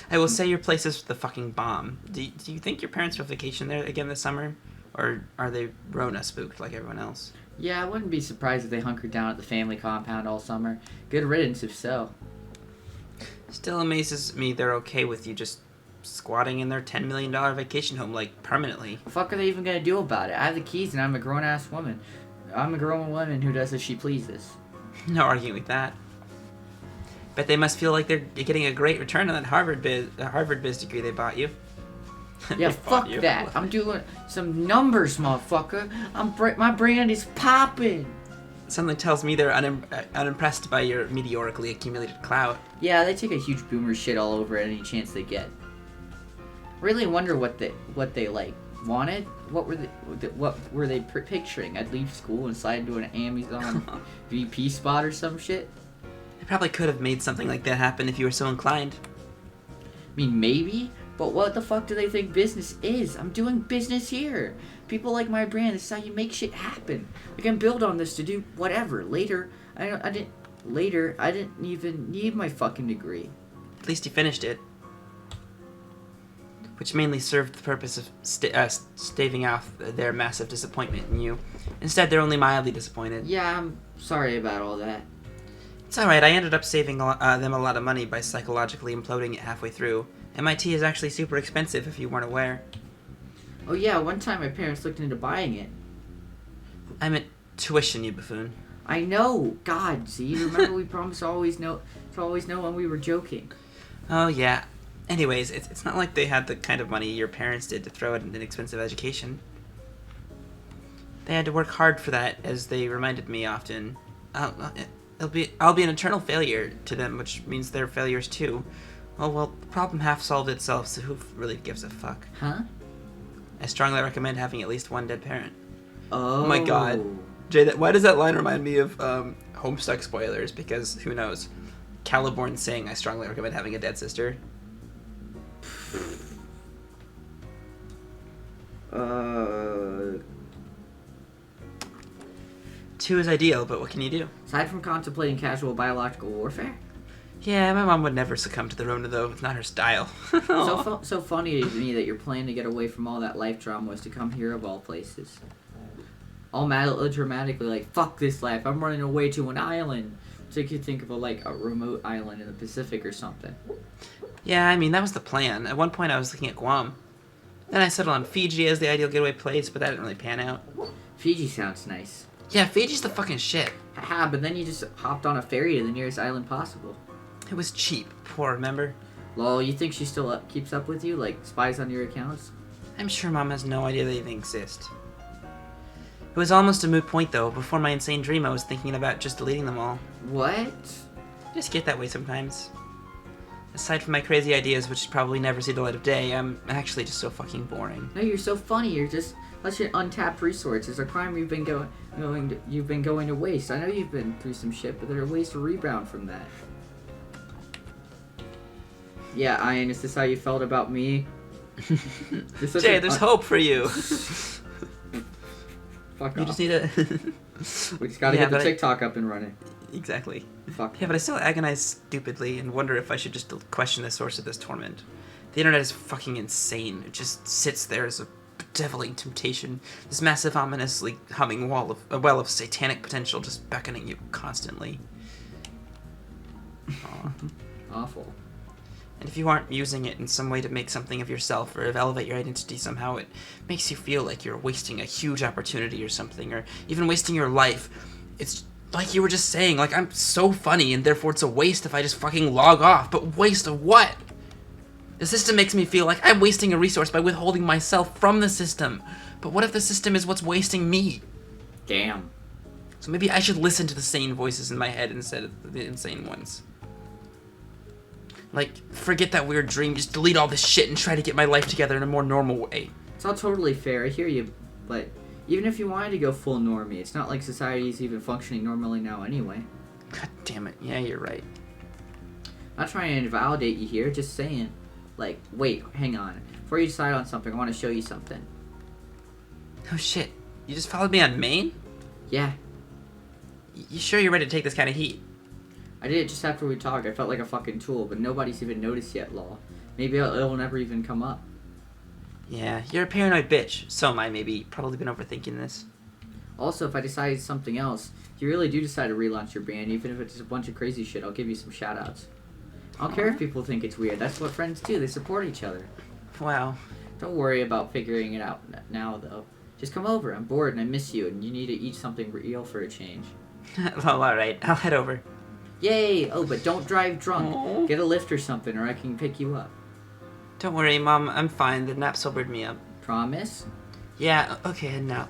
I will say your place is the fucking bomb. Do you think your parents will vacation there again this summer? Or are they Rona spooked like everyone else? Yeah, I wouldn't be surprised if they hunkered down at the family compound all summer. Good riddance if so. Still amazes me they're okay with you just squatting in their $10 million vacation home, like, permanently. What the fuck are they even gonna do about it? I have the keys and I'm a grown-ass woman. I'm a grown woman who does as she pleases. No arguing with that. Bet they must feel like they're getting a great return on that Harvard biz degree they bought you. Yeah, They fuck bought you. that. I'm doing some numbers, motherfucker. My brand is popping. Something tells me they're unimpressed by your meteorically accumulated clout. Yeah, they take a huge boomer shit all over any chance they get. Really wonder what they like wanted. What were they picturing? I'd leave school and slide into an Amazon VP spot or some shit. They probably could have made something like that happen if you were so inclined. I mean, maybe, but what the fuck do they think business is? I'm doing business here. People like my brand. This is how you make shit happen. We can build on this to do whatever. Later, I didn't even need my fucking degree. At least you finished it. Which mainly served the purpose of staving off their massive disappointment in you. Instead, they're only mildly disappointed. Yeah, I'm sorry about all that. It's alright, I ended up saving them a lot of money by psychologically imploding it halfway through. MIT is actually super expensive if you weren't aware. Oh yeah, one time my parents looked into buying it. I meant tuition, you buffoon. I know. God, see, remember we promised to always know when we were joking. Oh yeah. Anyways, it's not like they had the kind of money your parents did to throw at an expensive education. They had to work hard for that, as they reminded me often. I'll be an eternal failure to them, which means they're failures too. Well, the problem half solved itself, so who really gives a fuck? Huh? I strongly recommend having at least one dead parent. Oh My god. Jay, why does that line remind me of Homestuck spoilers? Because, who knows? Caliborn saying, I strongly recommend having a dead sister. Two is ideal, but what can you do? Aside from contemplating casual biological warfare? Yeah, my mom would never succumb to the Rona, though. It's not her style. So funny to me that your plan to get away from all that life drama was to come here of all places. All dramatically like, fuck this life, I'm running away to an island. So you could think of a remote island in the Pacific or something. Yeah, I mean, that was the plan. At one point I was looking at Guam. Then I settled on Fiji as the ideal getaway place, but that didn't really pan out. Fiji sounds nice. Yeah, Fiji's the fucking shit. Haha, but then you just hopped on a ferry to the nearest island possible. It was cheap, poor, remember? Lol, you think she still keeps up with you, like spies on your accounts? I'm sure Mom has no idea they even exist. It was almost a moot point, though. Before my insane dream, I was thinking about just deleting them all. What? I just get that way sometimes. Aside from my crazy ideas, which probably never see the light of day, I'm actually just so fucking boring. No, you're so funny. You're just such an untapped resource. It's a crime you've been going to waste. I know you've been through some shit, but there are ways to rebound from that. Yeah, Ian, is this how you felt about me? Jay, there's hope for you. Fuck You off. just need to... We just gotta get the TikTok up and running. Exactly. Fuck. Yeah, but I still agonize stupidly and wonder if I should just question the source of this torment. The internet is fucking insane. It just sits there as a bedeviling temptation. This massive, ominously humming well of satanic potential just beckoning you constantly. Aw. Awful. And if you aren't using it in some way to make something of yourself or to elevate your identity somehow, it makes you feel like you're wasting a huge opportunity or something, or even wasting your life. It's like you were just saying, like, I'm so funny and therefore it's a waste if I just fucking log off. But waste of what? The system makes me feel like I'm wasting a resource by withholding myself from the system. But what if the system is what's wasting me? Damn. So maybe I should listen to the sane voices in my head instead of the insane ones. Like, forget that weird dream, just delete all this shit and try to get my life together in a more normal way. It's all totally fair, I hear you, but even if you wanted to go full normie, it's not like society is even functioning normally now anyway. God damn it, yeah, you're right. I'm not trying to invalidate you here, just saying. Like, wait, hang on. Before you decide on something, I want to show you something. Oh shit, you just followed me on Maine? Yeah, You sure you're ready to take this kind of heat? I did it just after we talked. I felt like a fucking tool, but nobody's even noticed yet, lol. Maybe it'll never even come up. Yeah, you're a paranoid bitch. So am I, maybe. Probably been overthinking this. Also, if I decide something else, if you really do decide to relaunch your brand, even if it's just a bunch of crazy shit, I'll give you some shoutouts. I don't care if people think it's weird. That's what friends do. They support each other. Wow. Don't worry about figuring it out now, though. Just come over. I'm bored and I miss you, and you need to eat something real for a change. Well, alright, I'll head over. Yay! Oh, but don't drive drunk. Aww. Get a lift or something, or I can pick you up. Don't worry, Mom. I'm fine. The nap sobered me up. Promise? Yeah, okay, head now.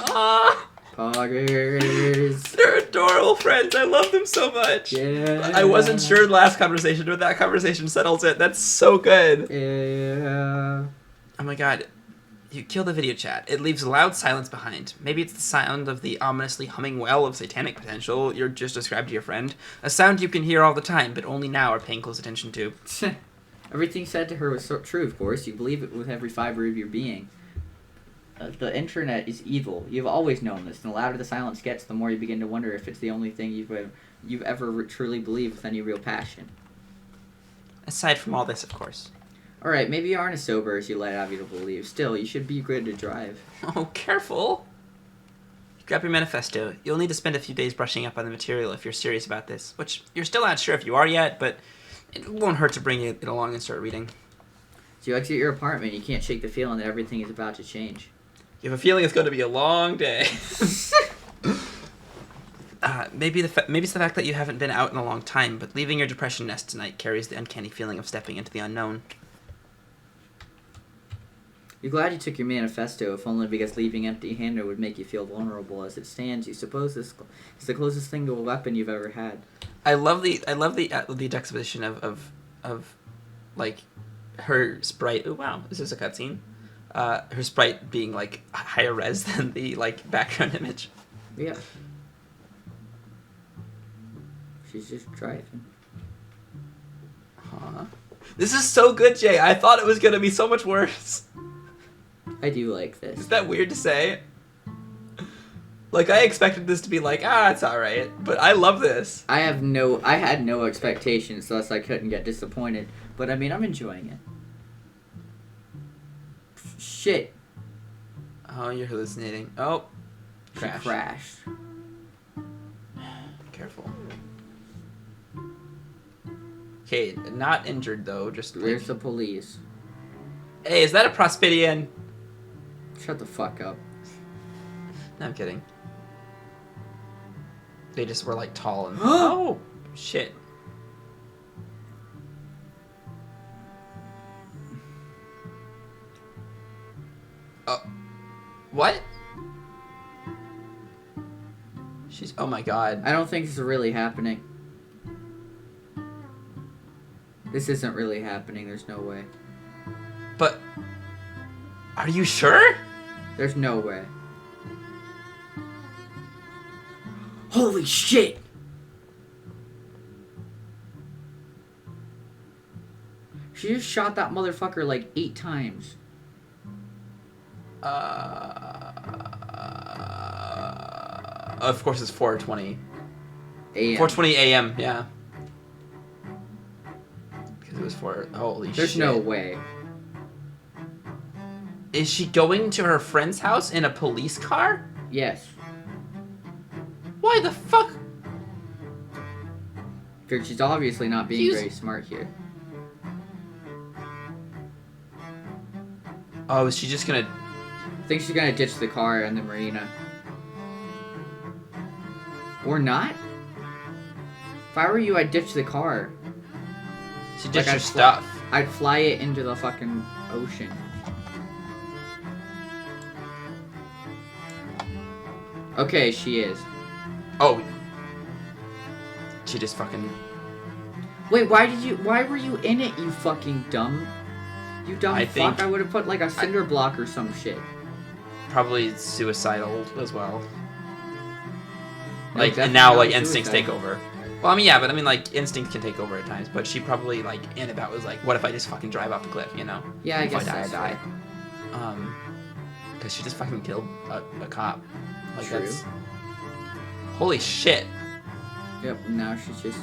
Ah! Poggers. They're adorable friends. I love them so much. Yeah. I wasn't sure the last conversation, but that conversation settles it. That's so good. Yeah. Oh my god. You kill the video chat. It leaves loud silence behind. Maybe it's the sound of the ominously humming well of satanic potential you just described to your friend. A sound you can hear all the time, but only now are paying close attention to. Everything said to her was so true, of course. You believe it with every fiber of your being. The internet is evil. You've always known this. And the louder the silence gets, the more you begin to wonder if it's the only thing you've ever truly believed with any real passion. Aside from all this, of course. Alright, maybe you aren't as sober as you let out you to believe. Still, you should be good to drive. Oh, careful! Grab your manifesto. You'll need to spend a few days brushing up on the material if you're serious about this, which you're still not sure if you are yet, but it won't hurt to bring it along and start reading. As you exit your apartment, you can't shake the feeling that everything is about to change. You have a feeling it's going to be a long day. Maybe it's the fact that you haven't been out in a long time, but leaving your depression nest tonight carries the uncanny feeling of stepping into the unknown. You're glad you took your manifesto, if only because leaving empty-handed would make you feel vulnerable. As it stands, you suppose this is the closest thing to a weapon you've ever had. I love the juxtaposition of like her sprite. Oh wow, is this a cutscene? Her sprite being like higher res than the like background image. Yeah. She's just driving. Huh. This is so good, Jay. I thought it was gonna be so much worse. I do like this. Is that weird to say? Like, I expected this to be like, it's alright. But I love this. I had no expectations, thus I couldn't get disappointed. But I mean, I'm enjoying it. Shit. Oh, you're hallucinating. Oh. She crashed. Careful. Okay, not injured though, just like... Where's the police? Hey, is that a Prospidian? Shut the fuck up. No, I'm kidding. They just were like tall and... Oh! Shit. Oh. What? She's... Oh my god. I don't think this is really happening. This isn't really happening, there's no way. But... Are you sure? There's no way. Holy shit! She just shot that motherfucker like 8 times. Of course it's 4:20. AM. 4:20 a.m., yeah. Because it was 4... Holy shit. There's no way. Is she going to her friend's house in a police car? Yes. Why the fuck? Because she's obviously not being very smart here. Oh, is she just gonna... I think she's gonna ditch the car in the marina. Or not? If I were you, I'd ditch the car. She ditched her I'd stuff. I'd fly it into the fucking ocean. Okay, she is. Oh. She just fucking... Wait, why were you in it, you fucking dumb... You dumb fuck, I would have put like a cinder block or some shit. Probably suicidal as well. No, Like, and now, like, instincts take over. Well, I mean, yeah, but I mean, like, instinct can take over at times, but she probably, like, in about was like, what if I just fucking drive off the cliff, you know? Yeah, I guess if I that's die, I die. Because she just fucking killed a cop. Like, True. that's... Holy shit. Yep, now she's just...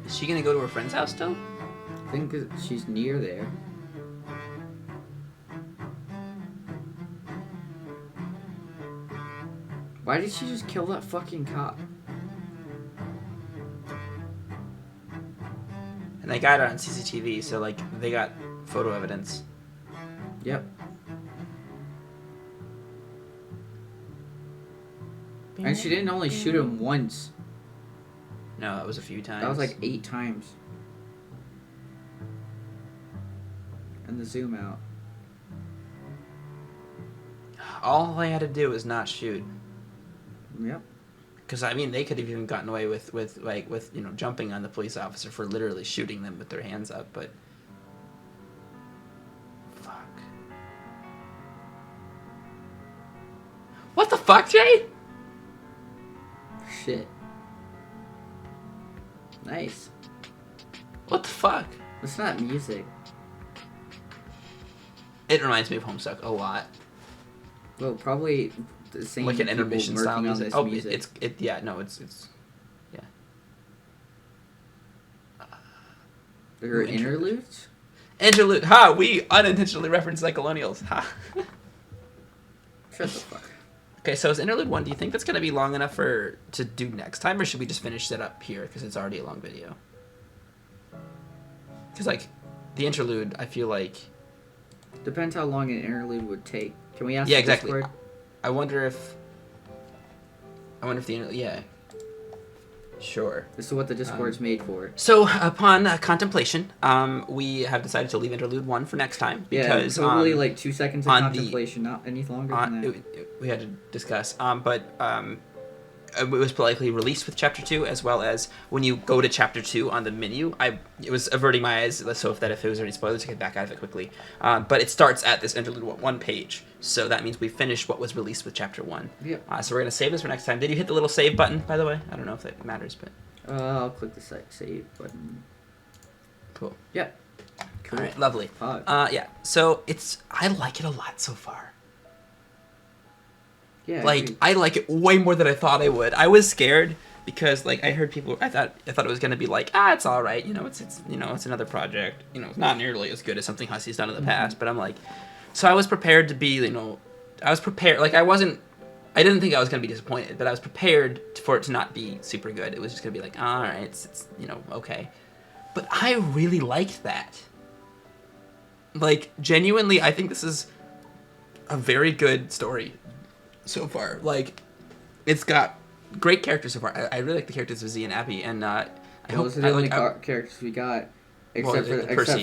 Is she gonna go to her friend's house still? I think she's near there. Why did she just kill that fucking cop? And they got it on CCTV, so, like, they got photo evidence. Yep. And she didn't only shoot him once. No, it was a few times. That was like 8 times. And the zoom out. All they had to do was not shoot. Yep. Because, I mean, they could have even gotten away with jumping on the police officer for literally shooting them with their hands up, but... Fuck. What the fuck, Jay? Shit. Nice. What the fuck? It's not music. It reminds me of Homestuck a lot. Well, probably the same Like an people intermission working style on music. this Oh, music. it's yeah. There are interludes? Interlude. Ha! We unintentionally referenced Psycholonials. Ha! Shut the fuck. Okay, so is interlude 1, do you think that's going to be long enough to do next time, or should we just finish it up here, because it's already a long video? Because, like, the interlude, I feel like... Depends how long an interlude would take. Can we ask Yeah, the exactly. Discord? I wonder if the interlude... Yeah. Sure. This is what the Discord's made for. So, upon contemplation, we have decided to leave interlude 1 for next time, because... Yeah, totally like 2 seconds of on contemplation, not any longer than that. We had to discuss, but it was likely released with chapter 2, as well as when you go to chapter 2 on the menu, it was averting my eyes, so if it was already spoilers, I could back out of it quickly. But it starts at this interlude 1 page, so that means we finished what was released with chapter 1. Yep. So we're going to save this for next time. Did you hit the little save button, by the way? I don't know if that matters, but... I'll click the save button. Cool. Yep. Cool. All right, lovely. Pause. Yeah, so I like it a lot so far. Yeah. Like, I like it way more than I thought I would. I was scared because, like, I heard people. I thought it was gonna be like, it's all right. It's another project. It's not nearly as good as something Hussie's done in the past. But I'm like, so I was prepared to be. I was prepared. Like, I didn't think I was gonna be disappointed, but I was prepared for it to not be super good. It was just gonna be like, all right, it's okay. But I really liked that. Like, genuinely, I think this is a very good story so far. Like, it's got great characters so far. I really like the characters of Z and Abby, and those are the only characters we got, except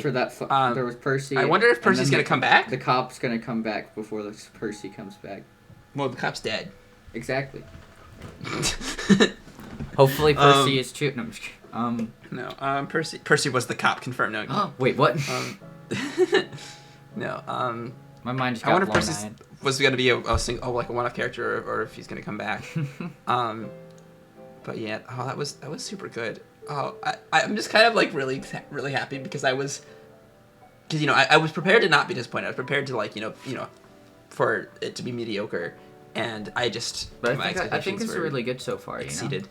for that. There was Percy. I wonder if Percy's gonna come back. The cop's gonna come back before Percy comes back. Well, the cop's dead. Exactly. Hopefully Percy is true. No, I'm just kidding. No. Percy was the cop. Confirmed. No. Wait, what? No. My mind just got I wonder if blown Percy out. was going to be a one-off character, or if he's going to come back. But yeah, that was super good. I'm just kind of like really really happy because I was prepared to not be disappointed. I was prepared to for it to be mediocre, and I think it's really good so far. Exceeded.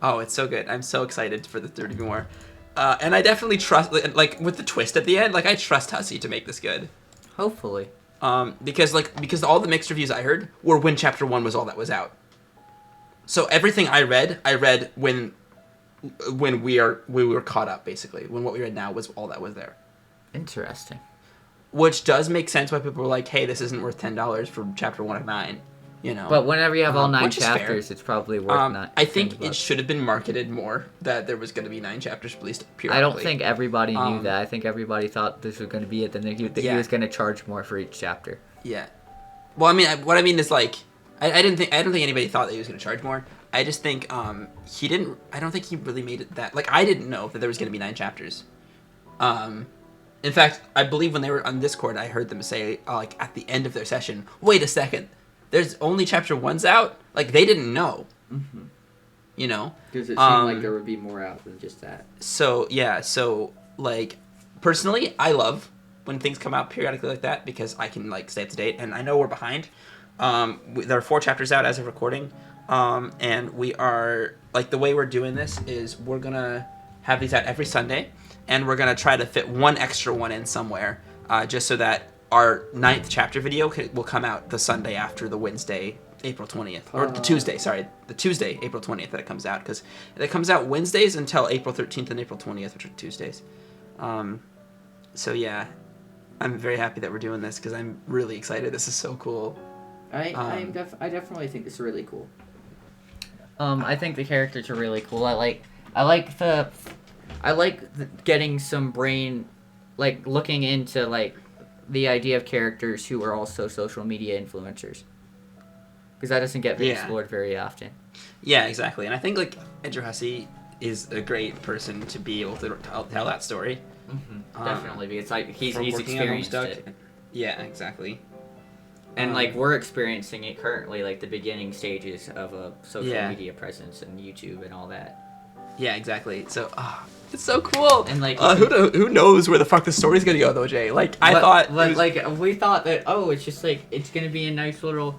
Oh, it's so good. I'm so excited for the third to be more. And I definitely trust, like, with the twist at the end, like, I trust Hussie to make this good. Hopefully. Because all the mixed reviews I heard were when chapter 1 was all that was out. So everything I read when we were caught up, basically. When what we read now was all that was there. Interesting. Which does make sense why people were like, hey, this isn't worth $10 for chapter 1 of 9. But whenever you have all 9 which is fair. chapters, it's probably worth not. I think it should have been marketed more that there was going to be 9 chapters released periodically. I don't think everybody knew that. I think everybody thought this was going to be it. Then he was going to charge more for each chapter. Yeah. Well, I mean, what I mean is, like, I don't think anybody thought that he was going to charge more. I just think he didn't. I don't think he really made it that. Like, I didn't know that there was going to be 9 chapters. In fact, I believe when they were on Discord, I heard them say, like, at the end of their session, wait a second. There's only chapter 1's out? Like, they didn't know. Mm-hmm. Because it seemed like there would be more out than just that. So, yeah. So, like, personally, I love when things come out periodically like that because I can, like, stay up to date. And I know we're behind. There are 4 chapters out as of recording. And we are, like, the way we're doing this is we're going to have these out every Sunday. And we're going to try to fit one extra one in somewhere just so that our 9th chapter video will come out the Sunday after the Wednesday, April 20th. Or the Tuesday, April 20th that it comes out. Because it comes out Wednesdays until April 13th and April 20th, which are Tuesdays. So, yeah. I'm very happy that we're doing this because I'm really excited. This is so cool. I definitely think this is really cool. I think the characters are really cool. I like getting some brain, like, looking into, like, the idea of characters who are also social media influencers, because that doesn't get explored very often. Yeah, exactly. And I think like Andrew Hussie is a great person to be able to tell that story. Definitely, because like he's From working at experienced Homestuck. it. Yeah, exactly. And like we're experiencing it currently, like the beginning stages of a social Yeah. media presence and YouTube and all that. Yeah, exactly. So, it's so cool. And like who knows where the fuck the story's gonna go though, Jay? Like I thought, like we thought that it's just like it's gonna be a nice little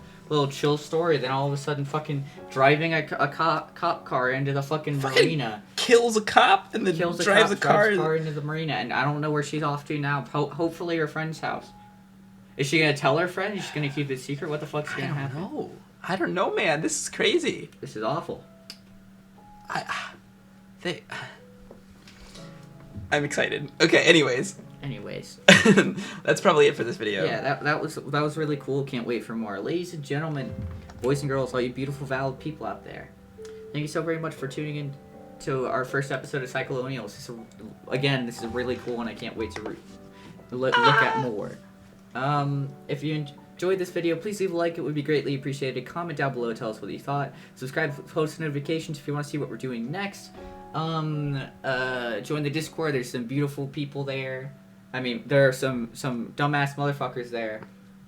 chill story. Then all of a sudden, fucking driving a cop car into the fucking marina, kills a cop and then drives a car into the marina, and I don't know where she's off to now. Hopefully, her friend's house. Is she gonna tell her friend? Is she gonna keep it secret? What the fuck's gonna happen? I don't know, man. This is crazy. This is awful. I'm excited. Okay, anyways. That's probably it for this video. Yeah, that was really cool. Can't wait for more. Ladies and gentlemen, boys and girls, all you beautiful, valid people out there. Thank you so very much for tuning in to our first episode of Psycholonials. This is really cool, and I can't wait to look at more. If you enjoyed this video, please leave a like. It would be greatly appreciated. Comment down below. Tell us what you thought. Subscribe for post notifications if you want to see what we're doing next. Join the Discord. There's some beautiful people there. I mean, there are some dumbass motherfuckers there.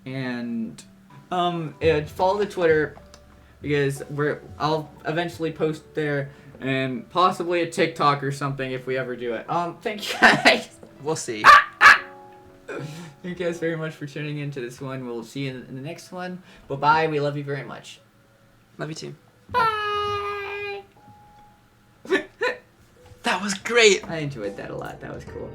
And follow the Twitter, because I'll eventually post there, and possibly a TikTok or something if we ever do it. Thank you guys. We'll see. Thank you guys very much for tuning into this one. We'll see you in the next one. Bye-bye. We love you very much. Love you too. Bye. That was great. I enjoyed that a lot. That was cool.